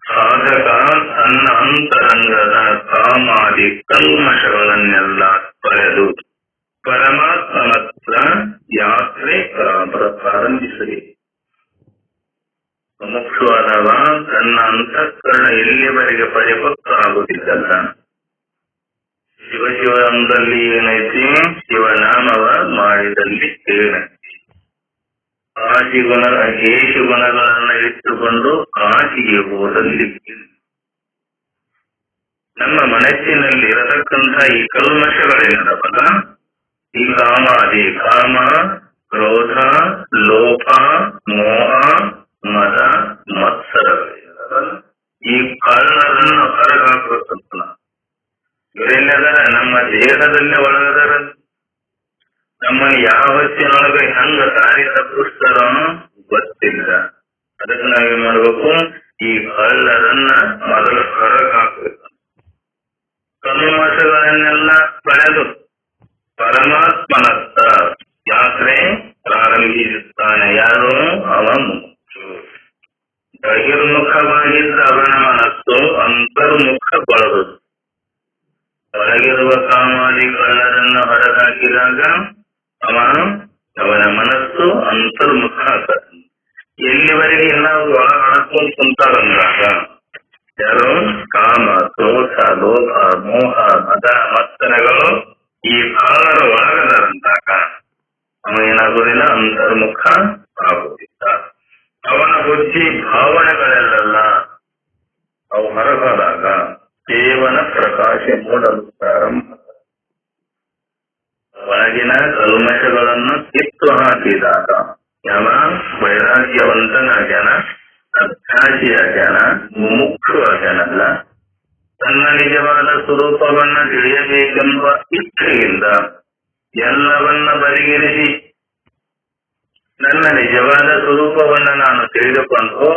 ಸಾಧಕ ತನ್ನ ಅಂತರಂಗದ ಕಾಮಾದಿ ಕಲ್ಮಶಗಳನ್ನೆಲ್ಲ ತೊರೆದು ಪರಮಾತ್ಮನತ್ರ ಯಾತ್ರೆ ಪ್ರಾರಂಭಿಸಲಿ. ಮುಖ್ಯವಾದವ ತನ್ನ ಅಂತಃಕರಣ ಎಲ್ಲಿವರೆಗೆ ಪರಿಪಕ್ವ ಆಗುತ್ತಿದ್ದಲ್ಲ. ಶಿವಶಿವದಲ್ಲಿ ಏನೈತಿ? ಶಿವನಾಮವ ಮಾಡಿದಲ್ಲಿ ಏನೈತಿ? ಕೇಶಿ ಗುಣಗಳನ್ನ ಇಟ್ಟುಕೊಂಡು ಕಾಶಿಗೆ ಹೋದಲ್ಲಿ ನಮ್ಮ ಮನಸ್ಸಿನಲ್ಲಿ ಇರತಕ್ಕಂಥ ಈ ಕಲ್ಮಶಗಳೇನದವಲ್ಲ, ಈ ಕಾಮಾದಿ ಕಾಮ, ಕ್ರೋಧ, ಲೋಭ, ಮೋಹ, ಮದ, ಮತ್ಸರಗಳೇನದವಲ್ಲ, ಈ ಕಳ್ಳರನ್ನು ಹೊರಗಾಕಬೇಕಂತ ಇವರೆಲ್ಲದರ ನಮ್ಮ ದೇಹದಲ್ಲೇ ಒಳಗದರ. ಯಾವ ಹೊತ್ತಿನೊಳಗೆ ಹೆಂಗ ದಾರಿ ತಪ್ಪಿಸ್ತಾರೋ ಗೊತ್ತಿಲ್ಲ. ಅದಕ್ಕೆ ನಾವೇನ್ ಮಾಡ್ಬೇಕು, ಈ ಕಳ್ಳರನ್ನ ಮೊದಲು ಹೊರಗೆ ಹಾಕ್ಬೇಕು. ಕಲ್ಮಶಗಳನ್ನೆಲ್ಲ ಪಡೆದು ಪರಮಾತ್ಮನತ್ತ ಯಾತ್ರೆ ಪ್ರಾರಂಭಿಸುತ್ತಾನೆ. ಯಾರು? ಅವ ಮುಖ್ಯ. ಬಹಿರ್ಮುಖವಾಗಿದ್ದ ಅವನ ಮನಸ್ಸು ಅಂತರ್ಮುಖಗೊಳ್ಳುವುದು. ಹೊರಗಿರುವ ಕಾಮಾದಿ ಕಳ್ಳರನ್ನು ಹೊರಗಾಕಿದಾಗ ಅವನ ಮನಸ್ಸು ಅಂತರ್ಮುಖ ಆಗ್ತದೆ. ಎಲ್ಲಿವರೆಗೆ ನಾವು ಒಳಗಣಕೊಂಡು ಕುಂತಾರಂದಾಗ ಯಾರು? ಕಾಮ, ಕ್ರೋಧ, ಲೋಭ, ಮೋಹ, ಮದ, ಮತ್ಸರಗಳು ಈ ಕಾಲರ ಒಳಗದಂತಾಗ ಅವನೇನಾಗುವುದಿಲ್ಲ, ಅಂತರ್ಮುಖ ಆಗುವುದಿಲ್ಲ. ಅವನ ಬುದ್ಧಿ ಭಾವನೆಗಳೆಲ್ಲ ಅವು ಹೊರಗಾದಾಗ ಕೇವಲ ಪ್ರಕಾಶ ಮೂಡಲು ಪ್ರಾರಂಭ. ಒಳಗಿನ ಕಲ್ಮಶಗಳನ್ನು ಕಿತ್ತು ಹಾಕಿದಾಗ ಯಾವ ವೈರಾಗ್ಯವಂತನಾಗ್ಯಾನ, ಅಭ್ಯಾಸಿಯಾಗ್ಯಾನ, ಮುಮುಕ್ಷುವಾಗ್ಯಾನಲ್ಲ. ತನ್ನ ನಿಜವಾದ ಸ್ವರೂಪವನ್ನ ತಿಳಿಯಬೇಕೆಂಬ ಇಚ್ಛೆಯಿಂದ ಎಲ್ಲವನ್ನ ಬದಿಗಿರಿಸಿ ನನ್ನ ನಿಜವಾದ ಸ್ವರೂಪವನ್ನ ನಾನು ತಿಳಿದುಕೊಂಡು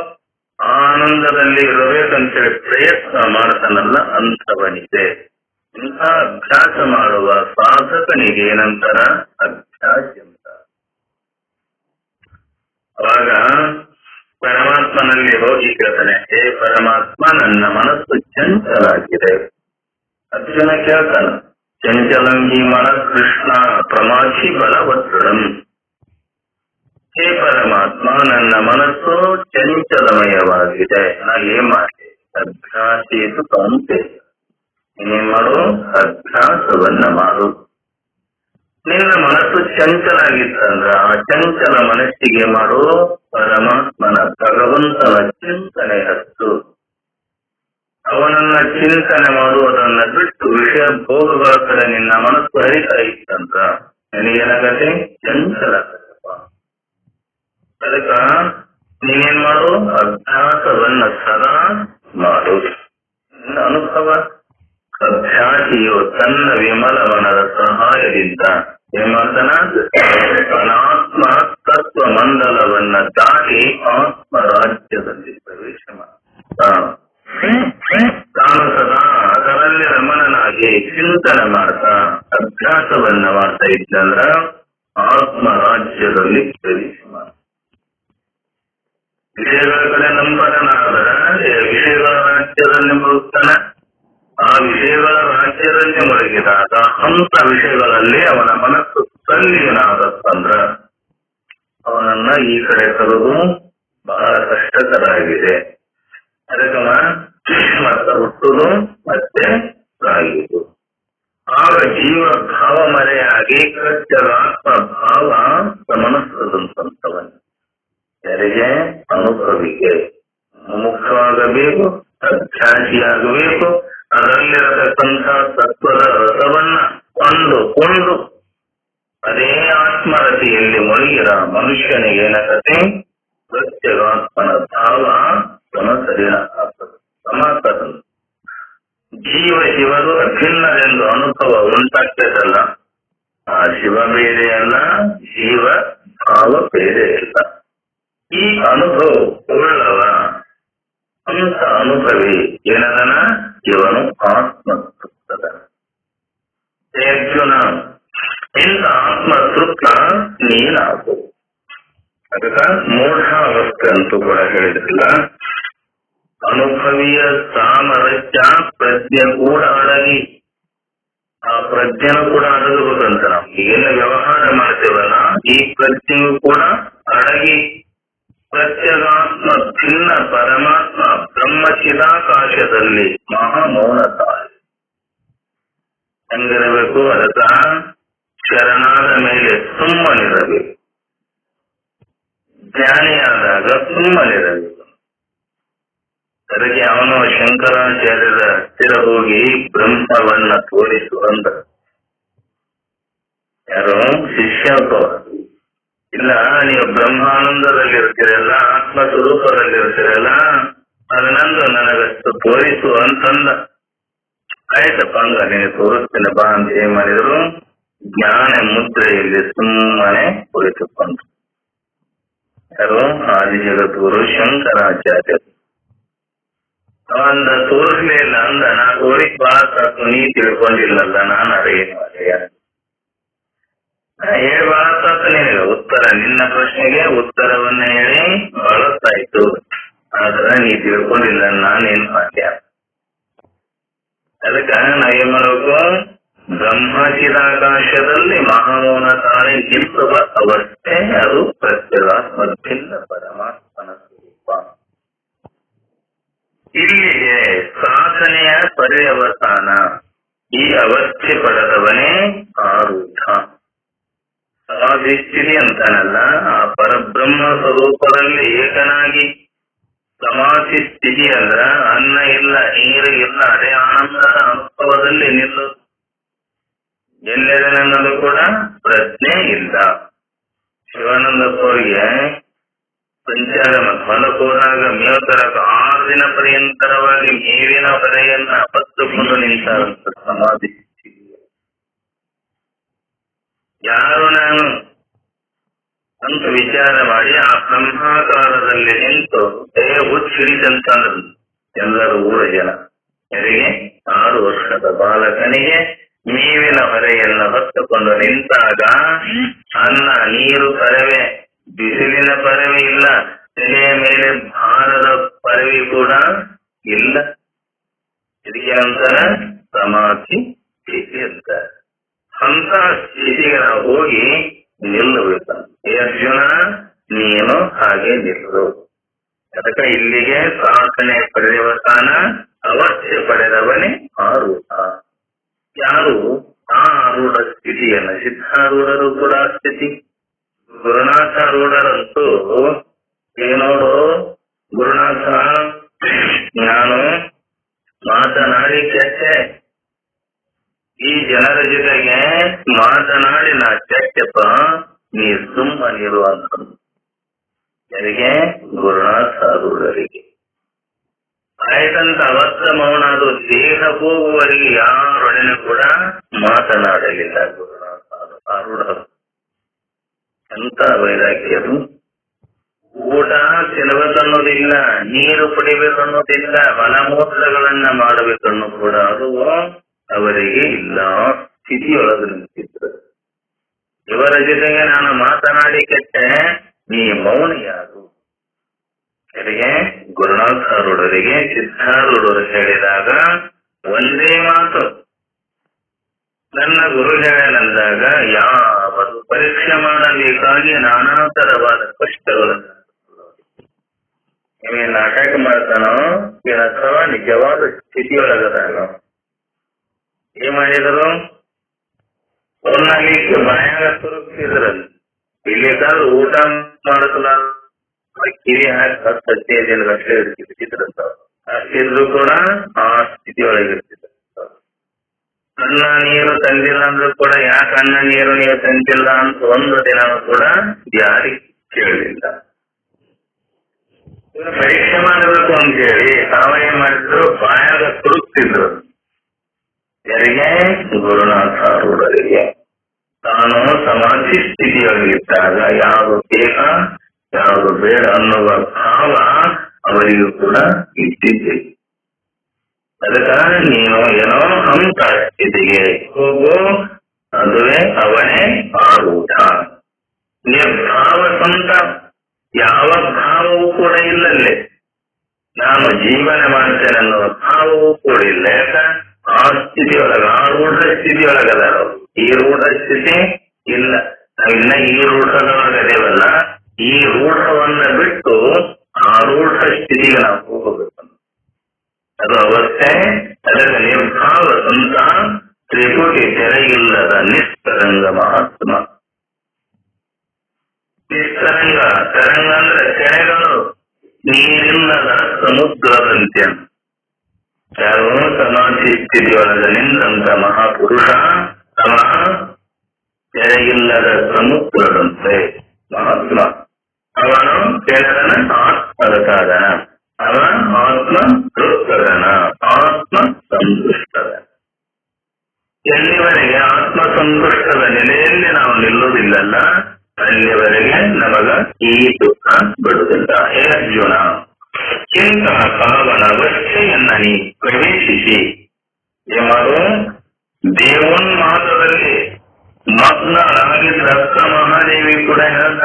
ಆನಂದದಲ್ಲಿ ಇರಬೇಕಂತೇಳಿ ಪ್ರಯತ್ನ ಮಾಡ್ತಾನಲ್ಲ, ಅಂಥವನಿದೆ. ಇಂಥ ಅಭ್ಯಾಸ ಮಾಡುವ ಸಾಧಕನಿಗೆ ಏನಂತಾರ? ಅಭ್ಯಾಸ ಅಂತ. ಅವಾಗ ಪರಮಾತ್ಮನಲ್ಲಿ ಹೋಗಿ ಕೇಳ್ತಾನೆ, ಹೇ ಪರಮಾತ್ಮ, ನನ್ನ ಮನಸ್ಸು ಚಂಚಲಾಗಿದೆ. ಅರ್ಜುನ ಕೇಳ್ತಾನ, ಚಂಚಲಂ ಹಿ ಮನಃ ಕೃಷ್ಣ ಪ್ರಮಾಚಿ ಬಲವತ್ತರಂ. ಹೇ ಪರಮಾತ್ಮ, ನನ್ನ ಮನಸ್ಸು ಚಂಚಲಮಯವಾಗಿದೆ, ನಾ ಏನ್ ಮಾಡಿ? ಅಭ್ಯಾಸೇತು ಕೌಂತೆ, ನೀನೇನ್ ಮಾಡು? ಅಭ್ಯಾಸವನ್ನ ಮಾಡು. ನಿನ್ನ ಮನಸ್ಸು ಚಂಚಲಾಗಿತ್ತಂದ್ರ ಆ ಚಂಚಲ ಮನಸ್ಸಿಗೆ ಮಾಡು ಪರಮಾತ್ಮನ ಭಗವಂತನ ಚಿಂತನೆ ಹತ್ತು. ಅವನನ್ನ ಚಿಂತನೆ ಮಾಡುವುದನ್ನ ಬಿಟ್ಟು ವಿಷಯ ಭೋಗಗಳ ಕಡೆ ನಿನ್ನ ಮನಸ್ಸು ಹರಿತಾ ಇತ್ತಂತ ನಿನಗೇನಾಗತ್ತೆ? ಚಂಚಲ. ಅದಕ್ಕ ನೀನೇನ್ ಮಾಡು? ಅಭ್ಯಾಸವನ್ನ ಸದಾ ಮಾಡು. ಅನುಭವ ಅಭ್ಯಾಸಿಯು ತನ್ನ ವಿಮಲ ಮನದ ಸಹಾಯದಿಂದ ಏನ್ ಮಾಡ್ತಾನ? ಅನಾತ್ಮ ತತ್ವ ಮಂಡಲವನ್ನ ದಾಟಿ ಆತ್ಮರಾಜ್ಯದಲ್ಲಿ ಪ್ರವೇಶ ಮಾಡ್ತಾನ. ತಾನು ಸದಾ ಅದರಲ್ಲಿ ರಮಣನಾಗಿ ಚಿಂತನೆ ಮಾಡ್ತಾ ಅಭ್ಯಾಸವನ್ನ ಮಾಡ್ತಾ ಇದ್ದಂದ್ರ ಆತ್ಮರಾಜ್ಯದಲ್ಲಿ ಪ್ರವೇಶ ಮಾಡ್ತಾನ. ವಿಷಯಗಳ ಕಡೆ ನಂಬರನಾದರ ವಿಷಯಗಳ ರಾಜ್ಯದಲ್ಲಿ ಮುಳುಗ್ತಾನ. ಆ ವಿಷಯಗಳ ರಾಜ್ಯದಲ್ಲಿ ಮುಳುಗಿದಾಗ ಅಂತ ವಿಷಯಗಳಲ್ಲಿ ಅವನ ಮನಸ್ಸು ತಲ್ಲಿನಾದತ್ತಂದ್ರ ಅವನನ್ನ ಈ ಕಡೆ ತರುವುದು ಬಹಳ ಕಷ್ಟಕರ. ಅದಕ್ಕೆ ಮತ್ತೆ ಹುಟ್ಟುದು ಮತ್ತೆ ಸಾಯುವುದು. ಆಗ ಜೀವ ಭಾವ ಮರೆಯಾಗಿ ಕೃತ್ಯಗಾತ್ಮ ಭಾವ ಗಮನಿಸದಂತವನು ಯಾರಿಗೆ? ಅನುಭವಿಗೆ ಮುಖ್ಯವಾಗಬೇಕು, ಅಭ್ಯಾಸಿಯಾಗಬೇಕು. ಅದರಲ್ಲಿರತಕ್ಕಂಥ ತತ್ವದ ರಸವನ್ನ ಕೊಂಡುಕೊಂಡು ಅದೇ ಆತ್ಮರತಿಯಲ್ಲಿ ಮುಳುಗಿರ ಮನುಷ್ಯನಿಗೆ ಏನಕತೆ? ಪ್ರತ್ಯಗಾತ್ಮನ ಭಾವ ಸಮಾತನ. ಜೀವ ಶಿವರು ಅಭಿನ್ನರೆಂದು ಅನುಭವ ಉಂಟಾಗ್ತದಲ್ಲ, ಆ ಶಿವ ಬೇರೆಯಲ್ಲ, ಜೀವ ಭಾವ ಬೇರೆ ಇಲ್ಲ. ಈ ಅನುಭವ ಉಳ್ಳವ ಅಂತ ಅನುಭವಿ ಏನದನ? ಇವನು ಆತ್ಮತೃಪ್ತದ. ಅರ್ಜುನ, ಇಂಥ ಆತ್ಮತೃಪ್ತ ನೀನಾಗು. ಅದಕ್ಕ ಮೂಢಾವಸ್ಥೆ ಅಂತೂ ಕೂಡ ಹೇಳಿದ್ರಲ್ಲ, ಅನುಭವಿಯ ಸಾಮರಸ್ಯ ಪ್ರಜ್ಞೆ ಕೂಡ ಅಡಗಿ, ಆ ಪ್ರಜ್ಞೆನೂ ಕೂಡ ಅಡಗುವುದಂತ. ನಾವು ಏನು ವ್ಯವಹಾರ ಮಾಡ್ತೇವಲ್ಲ, ಈ ಪ್ರಜ್ಞೆಯೂ ಕೂಡ ಅಡಗಿ ಪ್ರತ್ಯಗಾತ್ಮ ಭಿನ್ನ ಪರಮಾತ್ಮ ಬ್ರಹ್ಮ ಚಿದಾಕಾಶದಲ್ಲಿ ಮಹಾಮೌನತ ಹೆಂಗಿರಬೇಕು? ಅದಕ್ಕ ಶರಣಾದ ಮೇಲೆ ಸುಮ್ಮನಿರಬೇಕು, ಜ್ಞಾನಿಯಾದಾಗ ಸುಮ್ಮನಿರಬೇಕು. ಅದಕ್ಕೆ ಅವನು ಶಂಕರಾಚಾರ್ಯರ ಹತ್ತಿರ ಹೋಗಿ ಬ್ರಹ್ಮವನ್ನ ತೋರಿಸುವಂತ ಯಾರು? ಶಿಷ್ಯ. ಇಲ್ಲ, ನೀವು ಬ್ರಹ್ಮಾನಂದದಲ್ಲಿರ್ತೀರಲ್ಲ, ಆತ್ಮ ಸ್ವರೂಪದಲ್ಲಿರ್ತೀರಲ್ಲ, ಅದನ್ನಂದು ನನಗಷ್ಟು ತೋರಿಸು ಅಂತಂದ. ಆಯ್ತಪ್ಪ, ಹಂಗ ನೀನು ತೋರಿಸ್ತೇನೆ ಬಾ ಅಂತ ಏನ್ ಮಾಡಿದ್ರು? ಜ್ಞಾನ ಮುದ್ರೆಯಲ್ಲಿ ಸುಮ್ಮನೆ ಕುಳಿತುಕೊಂಡು. ಯಾರು? ಆದಿ ಜಗದ್ಗುರು ಶಂಕರಾಚಾರ್ಯರು. ಅಂದ ತೋರಿಸ್ಲೇ ಇಲ್ಲ. ಅಂದ ನಾ ತೋರಿಸ್ ಬಹಳ ಸಾಕು, ನೀ ತಿಳ್ಕೊಂಡಿಲ್ಲಲ್ಲ, ನಾನು ಅದೇನು ಅದೇಯ ಹೇಳಿ ಬಹಳ ಸಾಕು ನಿನಗೆ ಉತ್ತರ. ನಿನ್ನ ಪ್ರಶ್ನೆಗೆ ಉತ್ತರವನ್ನ ಹೇಳಿ ಬಳಸ್ತಾಯ್ತು, ಆದ್ರ ನೀ ತಿಳ್ಕೊಂಡಿಲ್ಲ, ನಾನೇನು ಮಾಡ್ಯ. ಅದಕ್ಕ ನಾವೇನ್ ಮಾಡ್ಬೇಕು? ಬ್ರಹ್ಮಚಿದಾಕಾಶದಲ್ಲಿ ಮಹಾಮೌನ ತಾಳೆ ನಿಲ್ಲುವ ಅವಸ್ಥೆ, ಅದು ಪ್ರತ್ಯಗಾತ್ಮದ್ಭಿನ್ನ ಪರಮಾತ್ಮನ ಸ್ವರೂಪ. ಇಲ್ಲಿಗೆ ಸಾಧನೆಯ ಪರ್ಯವಸಾನ. ಈ ಅವಸ್ಥೆ ಪಡೆದವನೇ ಆರೂಢ. ಸಮಾಧಿಸ್ಥಿತಿ ಅಂತಾನಲ್ಲ, ಆ ಪರಬ್ರಹ್ಮ ಸ್ವರೂಪದಲ್ಲಿ ಏಕನಾಗಿ ಸಮಾಧಿ ಸ್ಥಿತಿ ಅಂದ್ರ ಅನ್ನ ಇಲ್ಲ, ನೀರು ಇಲ್ಲ, ಅದೇ ಆನಂದದ ಅನುಭವದಲ್ಲಿ ನಿಲ್ಲುವುದು. ಎಲ್ಲೆದನನ್ನೋದು ಕೂಡ ಪ್ರಜ್ಞೆ ಇಲ್ಲ. ಶಿವಾನಂದಪ್ಪವರಿಗೆ ಸಂಚಾರ ಹೊಲಕ್ಕೆ ಹೋದಾಗ ಮೇವು ತರಕ 6 ದಿನ ಪರ್ಯಂತರವಾಗಿ ಮೇವಿನ ಹೊರೆಯನ್ನ ಹೊತ್ತುಕೊಂಡು ನಿಂತಾರಂತ ಸಮಾಧಿ. ಯಾರು ನಾನು ಅಂತ ವಿಚಾರ ಮಾಡಿ ಆ ಬ್ರಹ್ಮಾಕಾರದಲ್ಲಿ ನಿಂತು ಹುಚ್ಚಿಡಿದಂತಂದ್ರು ಎಲ್ಲರೂ ಊರ ಜನ. ಯಾರಿಗೆ? 6 ವರ್ಷದ ಬಾಲಕನಿಗೆ ಮೇವಿನ ಹೊರೆಯನ್ನು ಹೊತ್ತುಕೊಂಡು ನಿಂತಾಗ ಅನ್ನ ನೀರು ಪರವೆ, ಬಿಸಿಲಿನ ಪರವೆ ಇಲ್ಲ, ತಲೆಯ ಮೇಲೆ ಭಾರದ ಪರವೆ ಕೂಡ ಇಲ್ಲ. ಇದಕ್ಕೆ ನಂತರ ಸಮಾಧಿ ಸ್ಥಿತಿ ಅಂತ. ಅಂತ ಸ್ಥಿತಿಗೆ ನಾವು ಹೋಗಿ ನಿಲ್ಲಬೇಕಂತ. ಅರ್ಜುನ, ನೀನು ಹಾಗೆ ನಿಲ್ಲು. ಅದಕ್ಕೆ ಇಲ್ಲಿಗೆ ಸಾಧನೆ ಪರ್ಯವಸಾನ ಅವಶ್ಯ ಪಡೆದವನೇ ಆರೂಢ. ಯಾರು ಆ ಆರೂಢ ಸ್ಥಿತಿಯನ್ನ, ಸಿದ್ಧಾರೂಢರು ಕೂಡ ಸ್ಥಿತಿ. ಗುರುನಾಥಾರೂಢರಂತೂ ಏನೋಡು, ಗುರುನಾಥ ನಾನು ಮಾತನಾಡಿ ಕೆಟ್ಟೆ, ಈ ಜನರ ಜೊತೆಗೆ ಮಾತನಾಡಿ ನಾ ಕೆಟ್ಟಪ್ಪ, ನೀ ಸುಮ್ಮನಿರು ಅಂತ. ಯಾರಿಗೆ? ಗುರುನಾಥಾರೂಢರಿಗೆ. ಆಯ್ತಂತ ಅವತ್ತ ಮೌನ. ಅದು ದೇಹ ಹೋಗುವವರಿಗೆ ಯಾರೊಡನೆ ಕೂಡ ಮಾತನಾಡಲಿಲ್ಲ ಗುರುನಾಥಾರೂಢರು. ಎಂತ ವೈರಾಗ್ಯರು! ಊಟ ತಿನ್ನಬೇಕನ್ನೋದಿಲ್ಲ, ನೀರು ಕುಡಿಬೇಕನ್ನೋದಿಲ್ಲ, ಮಲಮೂತ್ರಗಳನ್ನ ಮಾಡಬೇಕನ್ನೋ ಕೂಡ ಅದು ಅವರಿಗೆ ಇಲ್ಲ. ಸ್ಥಿತಿಯೊಳಗೆ ನಿಂತಿದ್ರು. ಇವರ ಜೊತೆಗೆ ನಾನು ಮಾತನಾಡಿ ಕೆಟ್ಟೆ, ನೀ ಮೌನ ಯಾರು? ಯಾರಿಗೆ? ಗುರುನಾಥಾರೂಢರಿಗೆ. ಸಿದ್ಧಾರೂಢರು ಹೇಳಿದಾಗ ಒಂದೇ ಮಾತು, ನನ್ನ ಗುರು ಹೇಳನಂದಾಗ ಯಾವುದು ಪರೀಕ್ಷೆ ಮಾಡಬೇಕಾಗಿ ನಾನಾ ತರವಾದ ಕಷ್ಟಗಳನ್ನು ನೀವೇ ನಾಟಕ ಮಾಡ್ತಾನೋ ಏನ್ ಅಥವಾ ನಿಜವಾದ ಸ್ಥಿತಿಯೊಳಗದಾನೋ. ಏನ್ ಮಾಡಿದರು? ಅವ್ರನ್ನಾಗಲಿಕ್ಕೆ ಬಾಯಾಗ ತುರುಕ್ತಿದ್ರಲ್ಲಿ. ಇಲ್ಲಿಗಾದ್ರೂ ಊಟ ಮಾಡಕಲ್ಲ ಕಿವಿ ಹಾಕಿ 10-15 ದಿನಗಟ್ಟಲೆ ಇರ್ತಿದ್ರಂತ. ಅಷ್ಟಿದ್ರು ಕೂಡ ಆ ಸ್ಥಿತಿಯೊಳಗಿರ್ತಿದ್ರು. ಅನ್ನ ನೀರು ತಂದಿಲ್ಲ ಅಂದ್ರೂ ಕೂಡ ಯಾಕೆ ಅನ್ನ ನೀರು ನೀವು ತಂದಿಲ್ಲ ಅಂತ ಒಂದು ದಿನ ಕೂಡ ಯಾರಿಗೆ ಕೇಳಲಿಲ್ಲ. ಪರೀಕ್ಷೆ ಮಾಡಬೇಕು ಅಂತ ಹೇಳಿ ತಾವೇನ್ ಮಾಡಿದ್ರು? ಬಾಯಾಗ ತುರುಕ್ತಿದ್ರು. ಯಾರಿಗೆ? ಗುರುನಾಥಾರೂಢರಿಗೆ. ತಾನು ಸಮಾಧಿ ಸ್ಥಿತಿಯೊಳಗಿದ್ದಾಗ ಯಾವುದು ಬೇಕ ಯಾವುದು ಬೇಡ ಅನ್ನುವ ಭಾವ ಅವರಿಗೂ ಕೂಡ ಇದ್ದಿದ್ದೆ. ಅದಕ್ಕ ನೀನು ಏನೋ ಅಂತ ಸ್ಥಿತಿಗೆ ಹೋಗು, ಅದುವೇ ಅವನೇ ಆರೂಢ. ನಿರ್ಭಾವ ಸ್ವಂತ ಯಾವ ಭಾವವೂ ಕೂಡ ಇಲ್ಲಲ್ಲೇ. ನಾನು ಜೀವನ ಮಾಡ್ತೇನೆ ಅನ್ನುವ ಭಾವವೂ ಕೂಡ ಇಲ್ಲ. ಯಾಕ? ಆ ಸ್ಥಿತಿಯೊಳಗ, ಆರೂಢ ಸ್ಥಿತಿಯೊಳಗದ. ಈ ರೂಢ ಸ್ಥಿತಿ ಇಲ್ಲ. ನಾವಿನ್ನ ಈ ರೂಢದೊಳಗದೇವಲ್ಲ, ಈ ರೂಢವನ್ನ ಬಿಟ್ಟು ಆರೂಢ ಸ್ಥಿತಿಗೆ ನಾವು ಹೋಗಬೇಕು. ಅದು ಅವಸ್ಥೆ. ಅದಕ್ಕೆ ನಿರ್ಭಾವ ಸ್ವಂತ ತ್ರಿಪುಟಿ ತೆರೆಯಿಲ್ಲದ ನಿಸ್ತರಂಗ ಮಹಾತ್ಮ. ನಿಸ್ತರಂಗ, ತರಂಗ ಅಂದ್ರೆ ತೆರೆಗಳು, ನೀರಿಲ್ಲದ ಸಮುದ್ರದಂತೆ. ಯಾರು? ಸಮಾಧಿ ಸ್ಥಿತಿಯೊಳಗೆ ನಿಂತ ಮಹಾಪುರುಷ ಅವ ತೆರೆಯಿಲ್ಲದ ಸಮುದ್ರದಂತೆ ಮಹಾತ್ಮ. ಅವನು ತೆರೆದನ ಆತ್ಮದ ಸಾಧನ. ಅವ ಆತ್ಮ ತೃಪ್ತದನ, ಆತ್ಮ ಸಂತುಷ್ಟದ. ಎಲ್ಲಿವರೆಗೆ ಆತ್ಮ ಸಂತುಷ್ಟದ ಬಿಡುವುದಿಲ್ಲಲ್ಲ, ಅಲ್ಲಿವರೆಗೆ ನಮಗ ಈ ದುಃಖ ಬಿಡುವುದಿಲ್ಲ. ಹೇ ಅರ್ಜುನ, ಇಂಥ ಪಾವನ ಅವಸ್ಥೆಯನ್ನ ನೀ ಪ್ರವೇಶಿಸಿ ಯಾರು ದೇವೋನ್ಮಾದದಲ್ಲಿ ಮಗ್ನರಾಗಿದ್ದ ಅಕ್ಕ ಮಹಾದೇವಿ ಕೂಡ ಹೇಳ್ದ.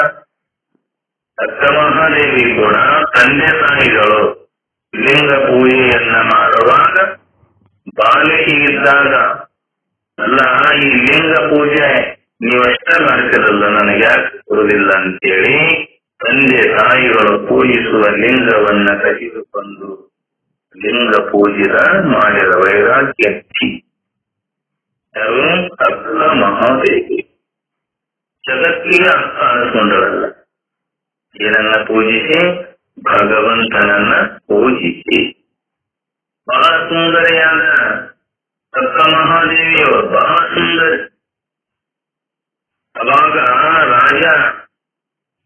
ಅಕ್ಕ ಮಹಾದೇವಿ ಕೂಡ ತಂದೆ ತಾಯಿಗಳು ಲಿಂಗ ಪೂಜೆಯನ್ನ ಮಾಡುವಾಗ ಬಾಲಕಿ ಇದ್ದಾಗ, ಅಲ್ಲ ಈ ಲಿಂಗ ಪೂಜೆ ನೀವಷ್ಟೇ ಮಾಡ್ತಿರಲ್ಲ, ನನಗೆ ಯಾಕೆ ಬರುವುದಿಲ್ಲ ಅಂತೇಳಿ ತಂದೆ ತಾಯಿಗಳು ಪೂಜಿಸುವ ಲಿಂಗವನ್ನ ತೆಗೆದುಕೊಂಡು ಲಿಂಗ ಪೂಜಿದ ಮಾಡಿದ ವೈರಾಗ್ಯಕ್ಕಿ ಯಾರು ಅಕ್ಕ ಮಹಾದೇವಿ. ಜಗತ್ತಿಗೆ ಅಕ್ಕ ಅನಿಸ್ಕೊಂಡಳಲ್ಲ, ಏನನ್ನ ಪೂಜಿಸಿ? ಭಗವಂತನನ್ನ ಪೂಜಿಸಿ. ಬಹಳ ಸುಂದರಿಯಾದ ಅಕ್ಕ ಮಹಾದೇವಿಯವರು, ಬಹಳ ಸುಂದರಿ. ಅವಾಗ ರಾಜ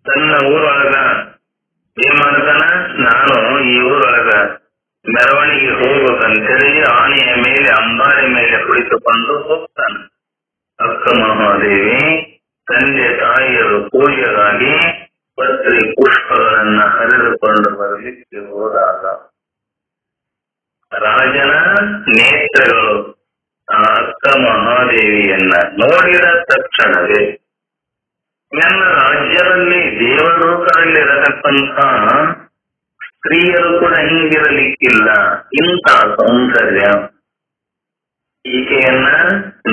ತನ್ನ ಊರೊಳಗ ಏನ್ ಮಾಡ್ತಾನ, ನಾನು ಈ ಊರೊಳಗ ಮೆರವಣಿಗೆ ಹೋಗ್ಬೇಕಂತೇಳಿ ಆನೆಯ ಮೇಲೆ ಅಂಬಾರಿ ಮೇಲೆ ಕುಳಿತುಕೊಂಡು ಹೋಗ್ತಾನೆ. ಅಕ್ಕ ಮಹಾದೇವಿ ತಂದೆ ತಾಯಿಯರು ಪೂಜೆಗಾಗಿ ಪತ್ರಿ ಪುಷ್ಪಗಳನ್ನ ಹರಿದುಕೊಂಡು ಬರಲಿಕ್ಕೆ ಹೋದಾಗ ರಾಜನ ನೇತ್ರಗಳು ಆ ಅಕ್ಕ ಮಹಾದೇವಿಯನ್ನ ನೋಡಿದ ತಕ್ಷಣವೇ, ನನ್ನ ರಾಜ್ಯದಲ್ಲಿ ದೇವಲೋಕದಲ್ಲಿರತಕ್ಕಂಥ ಸ್ತ್ರೀಯರು ಕೂಡ ಹಿಂಗಿರಲಿಕ್ಕಿಲ್ಲ, ಇಂಥ ಸೌಂದರ್ಯ, ಈಕೆಯನ್ನ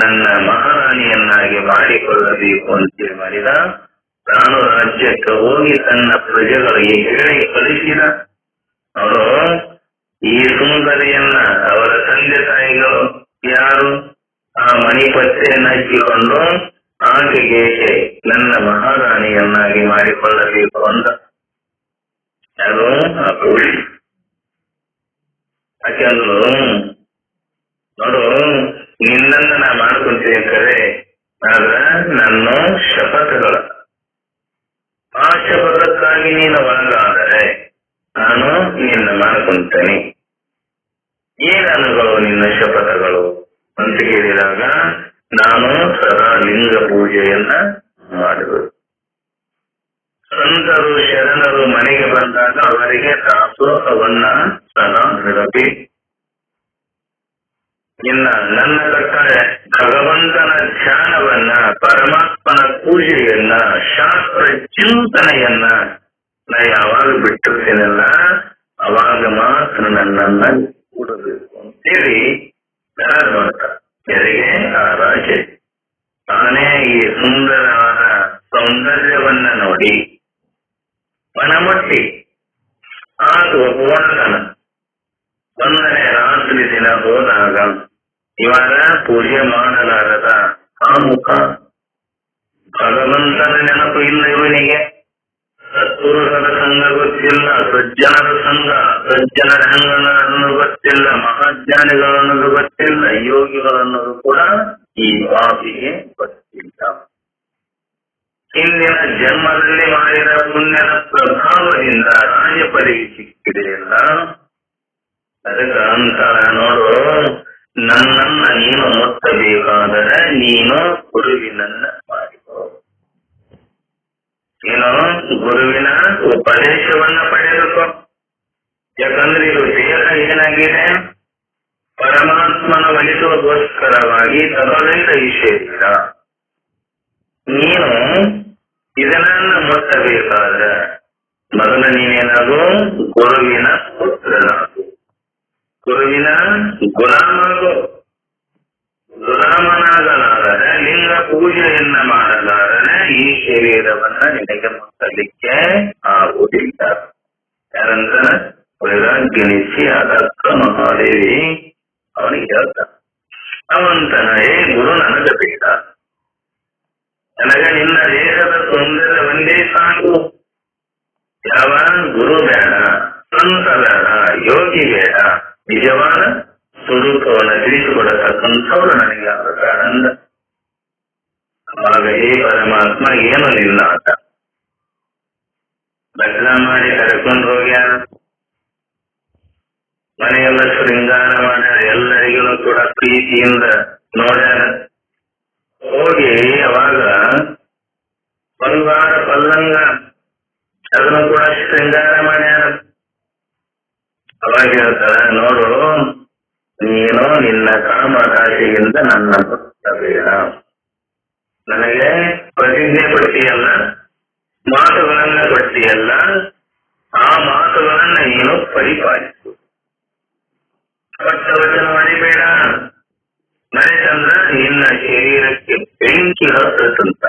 ನನ್ನ ಮಹಾರಾಣಿಯನ್ನಾಗಿ ಮಾಡಿಕೊಳ್ಳಬೇಕು ಅಂತೇಳಿ ಮಾಡಿದ. ತಾನು ರಾಜ್ಯಕ್ಕೆ ಹೋಗಿ ತನ್ನ ಪ್ರಜೆಗಳಿಗೆ ಹೇಳಿ ಕಳಿಸಿದ. ಅವರು ಈ ಸುಂದರಿಯನ್ನ ಅವರ ತಂದೆ ತಾಯಿಗಳು ಯಾರು ಆ ಮಣಿಪತ್ರೆಯನ್ನು ಹಚ್ಚಿಕೊಂಡು ಆಕೆಗೆ ನನ್ನ ಮಹಾರಾಣಿಯನ್ನಾಗಿ ಮಾಡಿಕೊಳ್ಳಬೇಕು ಅಂತ ಯಾರು ಆಕೆ ಅಂದ್ರು, ನೋಡು ನಿನ್ನನ್ನ ನಾ ಮಾಡ್ಕೊಂತೀನಿ ಕರೆ, ಆದ್ರ ನನ್ನ ಶಪಥಗಳ ಆ ಶಪಥಕ್ಕಾಗಿ ನೀನು ಒಳಗಾದರೆ ನಾನು ನಿನ್ನ ಮಾಡ್ಕೊಂತೇನೆ. ಏನನುಗಳು ನಿನ್ನ ಶಪಥಗಳು ಅಂತ ಕೇಳಿದಾಗ, ನಾನು ಸದಾ ಲಿಂಗ ಪೂಜೆಯನ್ನ ಮಾಡುವುದು. ಸಂತರು ಶರಣರು ಮನೆಗೆ ಬಂದಾಗ ಅವರಿಗೆ ದಾಸೋಹವನ್ನ ಸದಾ ನೀಡಬೇಕು. ಇನ್ನ ನನ್ನ ಕಟ್ಟಳೆ ಭಗವಂತನ ಧ್ಯಾನವನ್ನ, ಪರಮಾತ್ಮನ ಪೂಜೆಯನ್ನ, ಶಾಸ್ತ್ರ ಚಿಂತನೆಯನ್ನ ನಾ ಯಾವಾಗ ಬಿಟ್ಟಿರ್ತೀನಲ್ಲ ಅವಾಗ ಮಾತ್ರ ನನ್ನನ್ನ ಕೂಡಬೇಕು ಅಂತೇಳಿ ಯಾರು ಮಾಡ್ತಾರೆ. ಯಾರಿಗೆ? ಆ ರಾಜೆ. ತಾನೇ ಈ ಸುಂದರವಾದ ಸೌಂದರ್ಯವನ್ನ ನೋಡಿ ಮನಮಟ್ಟಿ ಆತು ಒಪ್ಪಿಕೊಂಡನ. ಒಂದನೇ ರಾತ್ರಿ ದಿನ ಹೋದಾಗ ಇವರ ಪೂಜೆ ಮಾಡಲಾರದ ಕಾಮುಕ, ಭಗವಂತನ ನೆನಪು ಇಲ್ಲ ಇವನಿಗೆ. ಸತ್ಪುರುಷರ ಸಂಘ ಗೊತ್ತಿಲ್ಲ, ಸಜ್ಜನರ ಸಂಘ, ಸಜ್ಜನರ ಸಂಘ ಗೊತ್ತಿಲ್ಲ, ಮಹಾಜ್ಞಾನಿಗಳನ್ನೋದು ಗೊತ್ತಿಲ್ಲ, ಯೋಗಿಗಳನ್ನೋದು ಕೂಡ ಈ ಪಾಪಿಗೆ ಗೊತ್ತಿಲ್ಲ. ಹಿಂದಿನ ಜನ್ಮದಲ್ಲಿ ಮಾಡಿದ ಪುಣ್ಯದ ಪ್ರಭಾವದಿಂದ ರಾಜ ಪದವಿ ಸಿಕ್ಕಿದೆಯಲ್ಲ, ಅದಕ್ಕೆ ಅಂತಾರ ನೋಡು, ನನ್ನನ್ನ ನೀನು ಮುಟ್ಟಬೇಕಾದರೆ ನೀನು ಗುರುವಿನನ್ನ ಮಾಡಿಕೋ. ನೀನು ಗುರುವಿನ ಉಪದೇಶವನ್ನ ಪಡೆದುಕೋ. ಯಾಕಂದ್ರೆ ಇದು ದೇಹ ಏನಾಗಿದೆ, ಪರಮಾತ್ಮನ ಒಲಿಸುವಗೋಸ್ಕರವಾಗಿ ತಗೊಳ್ಳಿದ ಈ ಶರೀರ. ನೀನು ಇದನ್ನ ಮುಟ್ಟಬೇಕಾದ್ರೆ ಮೊದಲು ನೀನೇನಾಗು ಗುರುವಿನ ಪುತ್ರನಾಗು, ಗುರುವಿನ ಗುಲಾಮನಾಗು. ಗುಲಾಮನಾಗಲಾದರೆ, ಲಿಂಗ ಪೂಜೆಯನ್ನ ಮಾಡಲಾದರೆ ಈ ಶರೀರವನ್ನ ನಿನಗೆ ಮುಟ್ಟಲಿಕ್ಕೆ ಆಗುವುದಿಲ್ಲ. ಯಾರಂತ ವೈರಾಗ್ಯನಿಸಿ ಅದಕ್ಕ ಮಹಾದೇವಿ ಅವನಿಗೆ ಹೇಳ್ತಾನೆ. ಅವಂತನ, ಏ ಗುರು ನನಗೆ ಬೇಡ, ನನಗೆ ನಿನ್ನ ದೇಹದ ಸೌಂದರ್ಯವನ್ನೇ ಸಾಕು. ಯಾವ ಗುರು ಬೇಡ, ಸಂತ ಬೇಡ, ಯೋಗಿ ಬೇಡ, ನಿಜವಾದ ಸ್ವರೂಪವನ್ನು ತಿಳಿಸಿಕೊಡತಕ್ಕಂಥವ್ರು ನನಗೆ ಅವರ ಬೇಡ ಅಂದ. ಅವಾಗ ಹೇ ಪರಮಾತ್ಮ ಏನು ನಿನ್ನ ಆಟ, ಲಗ್ನ ಮಾಡಿ ಕರ್ಕೊಂಡು ಹೋಗ್ಯಾರ, ಮನೆಯೆಲ್ಲ ಶೃಂಗಾರ ಮಾಡ್ಯಾರ, ಎಲ್ಲರಿಗೂ ಕೂಡ ಪ್ರೀತಿಯಿಂದ ನೋಡ್ಯಾರ. ಹೋಗಿ ಅವಾಗ ಬಂಗಾರ ಪಲ್ಲಂಗ ಅದನ್ನು ಕೂಡ ಶೃಂಗಾರ ಮಾಡ್ಯಾರ. ಅವಾಗ ಹೇಳ್ತಾರ, ನೋಡು ನೀನು ನಿನ್ನ ಕಾಮರಾಶಿಯಿಂದ ನನ್ನ ಮುಟ್ಟಬೇಡ. ನನಗೆ ಪ್ರತಿಜ್ಞೆ ಕೊಟ್ಟಿಯಲ್ಲ, ಮಾತುಗಳನ್ನ ಕೊಟ್ಟಿಯಲ್ಲ, ಆ ಮಾತುಗಳನ್ನ ನೀನು ಪರಿಪಾಲಿಸು. ವಚನ ಮರಿಬೇಡ. ಮರೆತಂದ್ರ ನಿನ್ನ ಶರೀರಕ್ಕೆ ಬೆಂಕಿ ಹತ್ತಂತ.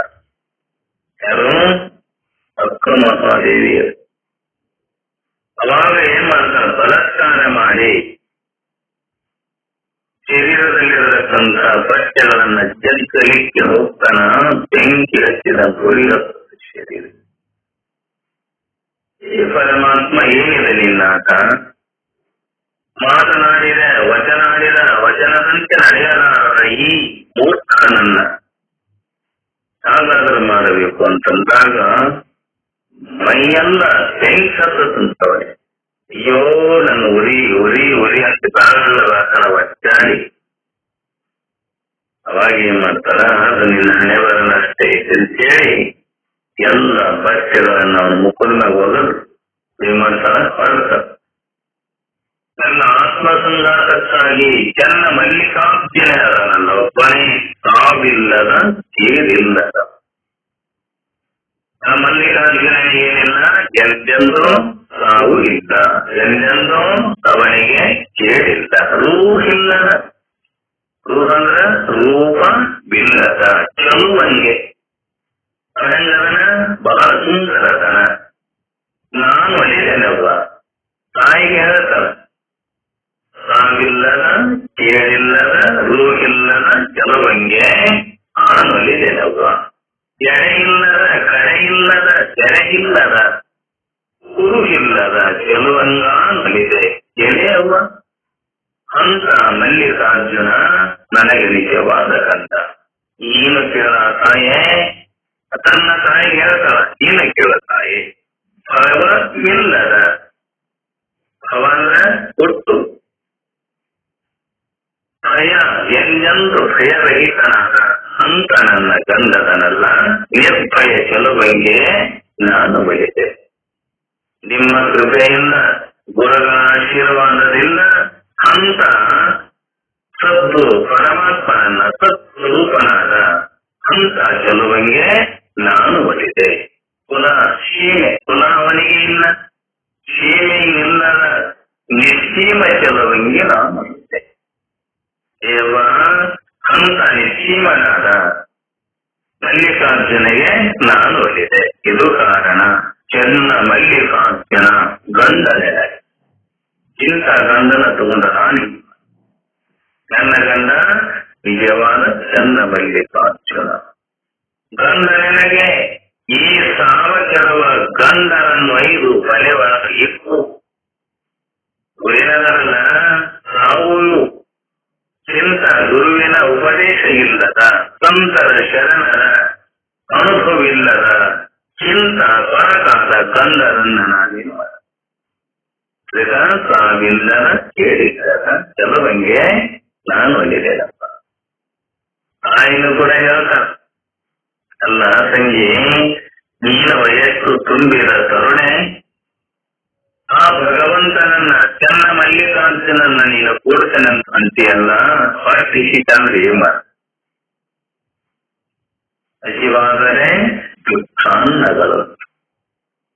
ಯಾರು? ಅಕ್ಕ ಮಹಾದೇವಿಯರು. ಅವಾಗ ಏನ್ ಮಾಡ್ತಾರ? ಬಲಾತ್ಕಾರ ಮಾಡಿ ಶರೀರದಲ್ಲಿರತಕ್ಕಂಥ ಬಟ್ಟೆಗಳನ್ನ ಜಗ್ಗಲಿಕ್ಕೆ ಹೋಗ್ತಾನ. ಬೆಂಕಿ ಹಚ್ಚಿದ ಗುರಿ ಹತ್ತದ ಶರೀರ. ಈ ಪರಮಾತ್ಮ ಏನಿದೆ ನಿನ್ನಾಟ? ಮಾತನಾಡಿದ ವಚನದಂತೆ ನಡೆಯಲಾರದ ಈ ಮೂರ್ಖನನ್ನ ಹಾಗಾದ್ರೂ ಮಾಡಬೇಕು ಅಂತಂದಾಗ ಮೈಯೆಲ್ಲ ಬೆಂಕಿ ಹತ್ತಂತವಳೆ. ಅಯ್ಯೋ ನನ್ನ ಉರಿ ಉರಿ ಉರಿ ಅಂತ ಕಾರಣವಾಸನ ಒಚ್ಚಾಡಿ ಅವಾಗ ಏನ್ ಮಾಡ್ತಾರ? ಅದು ನಿನ್ನ ಹಣೆ ಬರನಷ್ಟೇ ಅಂತೇಳಿ ಎಲ್ಲ ಬಟ್ಟೆಗಳನ್ನ ಅವನ ಮುಖದ ಹೋಗಲು ಏನ್ ಮಾಡ್ತಾರ? ಹೊರಡ್ತಾರ. ನನ್ನ ಆತ್ಮಸಂಘಾತಕ್ಕಾಗಿ ಚೆನ್ನ ಮಲ್ಲಿಕಾರ್ಜುನೆ ಅದ ನನ್ನ ಒಬ್ಬನೇ, ಸಾವಿಲ್ಲದ ಏನಿಲ್ಲದ. ಆ ಮಲ್ಲಿಕಾರ್ಜುನಿಗೆ ಏನಿಲ್ಲ, ಎಂದೆಂದೂ ಸಾವು ಇಲ್ಲ, ಎಂದೆಂದೂ ಅವನಿಗೆ ಕೇಳಿಲ್ಲ. ರೂಹಿಲ್ಲದ, ರೂಹಂದ್ರ ರೂಪ ಬಿಲ್ಲದ, ಚಲುವಂಗೆ ಅರಂಗದನ ಬಹಳ ಸುಂದರತನ. ನಾನು ಅಳಿದೇನವ್ವ. ತಾಯಿಗೆ ಹೇಳ್ತಾರ, ಸಾವಿಲ್ಲದ ಕೇಳಿಲ್ಲದ ರೂಹಿಲ್ಲದ ಚಲುವಂಗೆ ನಾನು ಅಳಿದೇನವ್ವ. ಎಡೆ ಇಲ್ಲದ, ಕಡೆ ಇಲ್ಲದ, ತೆರೆ ಇಲ್ಲದ, ಕುರುಹಿಲ್ಲದ ಚೆಲುವಂಗ ನಲಿದೆ ಎಳೆಯವ್ವ ಅಂತ ಮಲ್ಲಿಕಾರ್ಜುನ ನನಗೆ ನಿಜವಾದ ಕಂದ. ಏನು ಕೇಳ ತಾಯೇ? ತನ್ನ ತಾಯಿ ಹೇಳ್ತಾಳ, ಏನು ಕೇಳ ತಾಯಿ? ಭವ ಇಲ್ಲದ, ಭವ ಅಂದ್ರ ಹುಟ್ಟು, ಭಯ ಎಂದೆಂದು ಭಯರಹಿತನಾದ ಅಂತ ನನ್ನ ಗಂಧದನಲ್ಲ, ನಿರ್ಭಯ ಚೆಲುವಂಗೆ ನಾನು ಬಳಿದೆ. ನಿಮ್ಮ ಕೃಪೆಯಿಂದ, ಗುರುಗಳ ಆಶೀರ್ವಾದದಿಂದ ಅಂತ ಸದ್ದು ಪರಮಾತ್ಮನನ್ನ ಸತ್ಸ್ವರೂಪನಾದ ಅಂತ ಚೆಲುವಂಗೆ ನಾನು ಒಲಿದೆ. ಕುಲ ಸೀಮೆ, ಕುಲ ಅವನಿಗೆ ಇಲ್ಲ, ಸೀಮೆ ಇಲ್ಲದ ನಿಶ್ಚೀಮ ಚೆಲುವಂಗೆ ನಾನು ಒಲಿದೆ. ದೇವ ಅಂತ ನಿಶ್ಚೀಮನಾದ ಮಲ್ಲಿಕಾರ್ಜುನಿಗೆ ನಾನು ಒಲಿದೆ. ಇದು ಕಾರಣ. ಚೆನ್ನ ಮಲ್ಲಿಕಾರ್ಜುನ ಗಂಡನೆ. ಇಂಥ ಗಂಡನ ತಗೊಂಡ ನಾನು, ನನ್ನ ಗಂಡ ನಿಜವಾದ ಚೆನ್ನ ಮಲ್ಲಿಕಾರ್ಜುನ ಗಂಡ. ನನಗೆ ಈ ಸಾವ ಕೆಲವ ಗಂಡರನ್ನು 5 ಬಲೆ ಒಳಗೆ ಇಟ್ಟು ಗುರಿನದಲ್ಲ ಸಾವು ಚಿಂತ ಗುರುವಿನ ಉಪದೇಶ ಇಲ್ಲದ, ಸಂತರ ಶರಣರ ಅನುಭವವಿಲ್ಲದ, ಚಿಂತ ಕೊರಕಾದ ಗಂಡರನ್ನ ನಾನೇನು ಸಾವಿಲ್ಲದ ಕೇಳಿದ್ದರ ಕೆಲವಂಗೆ ನಾನು ಒಲಿದೇನಪ್ಪ. ಆಯ್ನು ಕೂಡ ಹೇಳ್ತಾನ, ಅಲ್ಲ ತಂಗಿ, ನೀನ ವಯಸ್ಸು ತುಂಬಿದ ತರುಣೆ, ಆ ಭಗವಂತನನ್ನ ಚೆನ್ನ ಮಲ್ಲಿಕಾರ್ಜುನನ್ನ ನೀನು ಕೂಡ್ತೇನಂತ ಅಂತೀಯಲ್ಲ, ಹೊರಟಿಸಿತಂದ್ರೆ ಹಸಿವಾದರೆ ದುಃಖಾನ್ನಗಳು.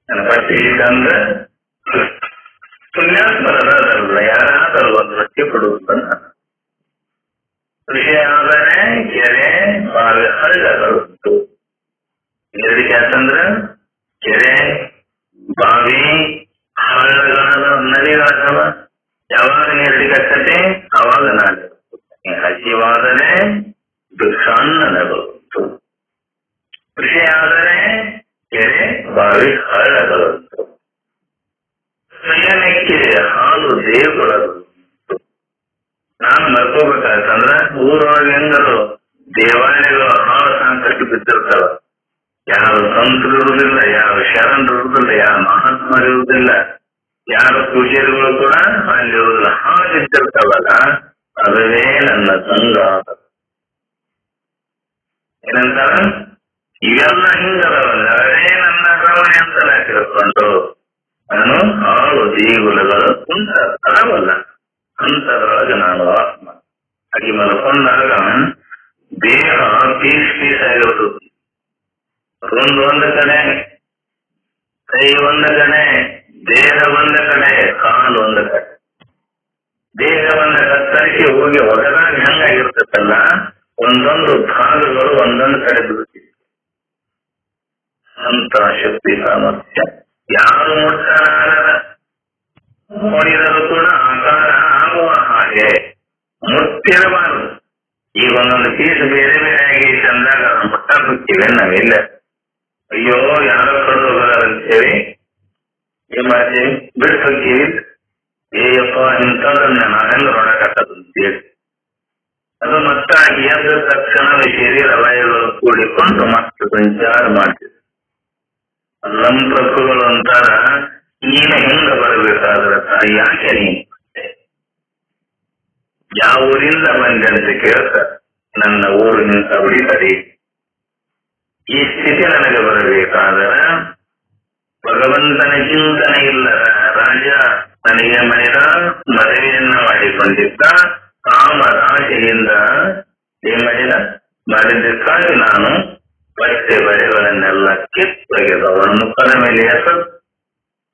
ನನ್ನ ಪಟ್ಟಿಸಿದಂದ್ರೆ ಪುಣ್ಯಾತ್ಮರಲ್ಲ, ಯಾರಾದರೂ ಒಂದು ರೊಟ್ಟಿ ಕೊಡುವುದನ್ನ. ಕೃಷಿ ಆದರೆ ಕೆರೆ ಬಾವಿ ಹಳ್ಳಗಳುಂಟು. ಎರಡು ಯಾಕಂದ್ರ ಕೆರೆ ಬಾವಿ ಹಳ್ಳಗಳ ನದಿಗಳಾಗವ. ಯಾವಾಗ ನೀರಿಗಟ್ಟತೆ ಅವಾಗ ನಾನು ಹಸಿವಾದರೆ ದುಃಖಾನ್ನನಗಳುಂಟು. ಕೃಷಿ ಆದರೆ ಕೆರೆ ಬಾವಿ ಹಳ್ಳಗಳುಂಟು. ಸ್ವಯನಕ್ಕೆ ಹಾಲು ದೇವಗಳದು. ನಾನು ಮರ್ಕೋಬೇಕಾಯ್ತಂದ್ರ ಊರೊಳಗೆ ಹೆಂಗರು ದೇವಾಲಯಗಳು ಹಾಳು ಸಂಕಷ್ಟ ಬಿದ್ದಿರ್ತಾವ. ಯಾರು ಸಂತರು ಇರುವುದಿಲ್ಲ, ಯಾರು ಶರಣರು ಇರುವುದಿಲ್ಲ, ಯಾರು ಮಹಾತ್ಮರು ಇರುವುದಿಲ್ಲ, ಯಾರು ಪೂಜಾರಿಗಳು ಕೂಡ ಅಲ್ಲಿರುವುದಿಲ್ಲ. ಹಾಗಿದ್ದಿರ್ತಾವಲ್ಲ, ಅದುವೇ ನನ್ನ ಸಂಘ. ಏನಂತಾರ? ಇವೆಲ್ಲ ಹಿಂಗದವಲ್ಲ, ಅದೇ ನನ್ನ ಗಮನ ಅಂತ ತಿಳ್ಕೊಂಡು ನಾನು ಆಳು ಜೀಗುಲಗಳು ಕುಂತ ಅದಾವಲ್ಲ, ಅಂತದ್ರೊಳಗೆ ನಾನು ಆತ್ಮ ಹಾಗೆ ಮಲ್ಕೊಂಡಾಗ ದೇಹ ಪೀಸ್ ಪೀಸ್ ಆಗಿರೋದು. ಒಂದು ಕಡೆ, ಕೈ ಒಂದು ಕಡೆ, ದೇಹ ಒಂದು ಕಡೆ, ಕಾಲು ಒಂದು ಕಡೆ. ದೇಹವನ್ನ ಕತ್ತರಿಸಿ ಹೋಗಿ ಒಡೆದಾಗ ಹೆಂಗಾಗಿರ್ತಕ್ಕಲ್ಲ, ಒಂದೊಂದು ಭಾಗಗಳು ಒಂದೊಂದು ಕಡೆ ಬಿಡುತ್ತಿತ್ತು. ಅಂತ ಶಕ್ತಿ ಸಾಮರ್ಥ್ಯ ಯಾರು ಮುಟ್ಟಾರ ನೋಡಿದರೂ ಕೂಡ ಆಕಾರ ಆಗುವ ಹಾಗೆ ಮುಟ್ಟಿರಬಾರದು. ಈಗ ಒಂದೊಂದು ಪೀಸ್ ಬೇರೆ ಬೇರೆ ಆಗಿ ತಂದಾಗ ಮುಟ್ಟ ಹೋಗ್ತೀವಿ ನಾವಿಲ್ಲ. ಅಯ್ಯೋ ಯಾರೋ ಕಳೆದು ಹೋಗೋದಂತೇಳಿ ಏನ್ ಮಾಡ್ತೀವಿ, ಬಿಟ್ಟು ಹೋಗ್ತೀವಿ. ಏಯಪ್ಪ ಇಂಥದನ್ನ ನಾವೆಲ್ಲ ನೋಡಕತ್ತದಂತೇಳಿ ಅದು ಮತ್ತಾಗಿ ಎದ್ದ ತಕ್ಷಣ ಶರೀರ ಅವಯಗಳು ಕೂಡಿಕೊಂಡು ಮತ್ತೆ ಸಂಚಾರ ಮಾಡ್ತಿದ್ರು. ನಮ್ಮ ಪ್ರಭುಗಳು ಅಂತಾರ, ನೀನು ಹೆಂಗ ಬರ್ಬೇಕಾದ್ರ ಯಾಕೆ ನೀನು ಯಾವ ಊರಿಂದ ಬಂದೆ ಅಂತ ಕೇಳ್ತಾರೆ. ನನ್ನ ಊರಿನಿಂದ ಹೊಡಿತಾರೆ. ಈ ಸ್ಥಿತಿ ನನಗೆ ಬರಬೇಕಾದ್ರ ಭಗವಂತನ ಚಿಂತನೆ ಇಲ್ಲದ ರಾಜ ನನಗೆ ಮಾಡಿದ ಮದುವೆಯನ್ನ ಮಾಡಿಕೊಂಡಿದ್ದ ಕಾಮರಾಶಿಯಿಂದ ಏನ್ ಮಾಡಿದ್ದಕ್ಕಾಗಿ ನಾನು ಬಟ್ಟೆ ಬಳೆಗಳನ್ನೆಲ್ಲ ಕಿತ್ತೊಗೆದವನ ಮುಖದ ಮೇಲೆ ಎಸೆದು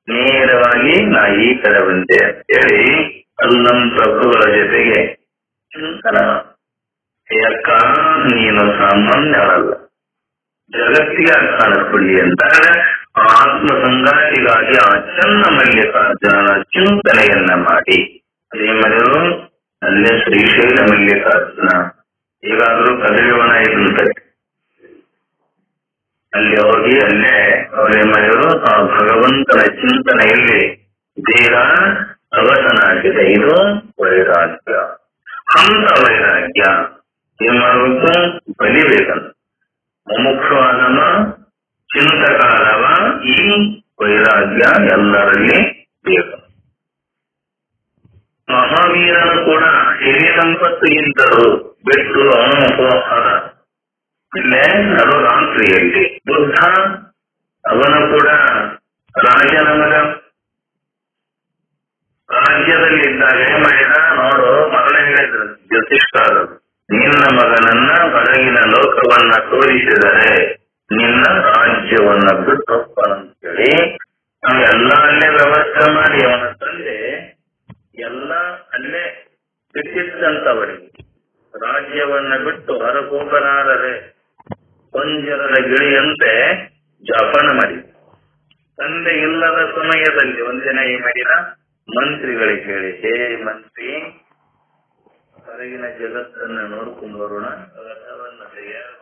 ನೇರವಾಗಿ ನಾ ಈ ಕಡೆ ಬಂದೆ ಅಂತೇಳಿ ಅಲ್ಲಂ ಪ್ರಭುಗಳ ಜೊತೆಗೆ ಚಿಂತನ. ಯಾಕ ನೀನು ಸಾಮಾನ್ಯಳಲ್ಲ, ಜಗತ್ತಿಗೆ ಕಾಣಿಸ್ಕೊಳ್ಳಿ ಅಂತಾರೆ. ಆತ್ಮ ಸಂಗಾತಿಗಾಗಿ ಆ ಚನ್ನ ಮಲ್ಲಿಕಾರ್ಜುನನ ಚಿಂತನೆಯನ್ನ ಮಾಡಿ ಅದೇ ಮಾಡಿದ್ರು. ಅಲ್ಲೇ ಶ್ರೀಶೈಲ ಮಲ್ಲಿಕಾರ್ಜುನ ಈಗಾದ್ರೂ ಕದಲಿವನ ಇರುತ್ತದೆ. ಅಲ್ಲಿ ಹೋಗಿ ಅಲ್ಲೇ ಅವ್ರೇನ್ ಮಾಡಿದ್ರು, ಆ ಭಗವಂತನ ಚಿಂತನೆಯಲ್ಲಿ ದೇಹ ಅವಸನಾಗಿದೆ. ಇದು ವೈರಾಗ್ಯ. ಅಂತ ವೈರಾಗ್ಯ ಏನ್ ಮಾಡ್ಬೇಕು, ಬಲಿಬೇಕಂತ. ಮುಮುಕ್ಷುವಾದವ ಚಿಂತಕಾದವ ಈ ವೈರಾಗ್ಯ ಎಲ್ಲರಲ್ಲಿ ಬೇಕು. ಮಹಾವೀರನು ಕೂಡ ಹಿರಿಯ ಸಂಪತ್ತಿಗಿಂತಲೂ ಬಿಟ್ಟು ಅವನು ಅದ. ಇಲ್ಲೇ ಅದು ರಾತ್ರಿಯಲ್ಲಿ ಬುದ್ಧ ಅವನು ಕೂಡ ರಾಜನ ಮಗ. ರಾಜ್ಯದಲ್ಲಿದ್ದಾಗ ಏನ್ ಮಾಡಿದ ನೋಡು, ಮರಣ ಹೇಳಿದ್ರು ಜ್ಯೋತಿಷ್ಠರು, ನಿನ್ನ ಮಗನನ್ನ ಹೊರಗಿನ ಲೋಕವನ್ನ ತೋರಿಸಿದರೆ ನಿನ್ನ ರಾಜ್ಯವನ್ನ ಬಿಟ್ಟು ಹೋಗ್ತಾನಂತೇಳಿ ನಾವೆಲ್ಲ ಅಲ್ಲೇ ವ್ಯವಸ್ಥೆ ಮಾಡಿ ಅವನ ತಂದೆ ಎಲ್ಲ ಅಲ್ಲೇ ಬಿಟ್ಟಿದ್ದಂತವರಿಗೆ ರಾಜ್ಯವನ್ನ ಬಿಟ್ಟು ಹೊರಗೋಗಲಾರದೆ ಕೊಂಜರದ ಗಿಳಿಯಂತೆ ಜಪಾನ ಮಾಡಿ ತಂದೆ ಇಲ್ಲದ ಸಮಯದಲ್ಲಿ ಒಂದಿನ ಈ ಮಾಡಿದ ಮಂತ್ರಿಗಳಿಗೆ ಹೇಳಿ, ಹೇ ಮಂತ್ರಿ, ಹೊರಗಿನ ಜಗತ್ತನ್ನ ನೋಡ್ಕೊಂಡು ಬರೋಣ, ರಥವನ್ನ ತಯಾರು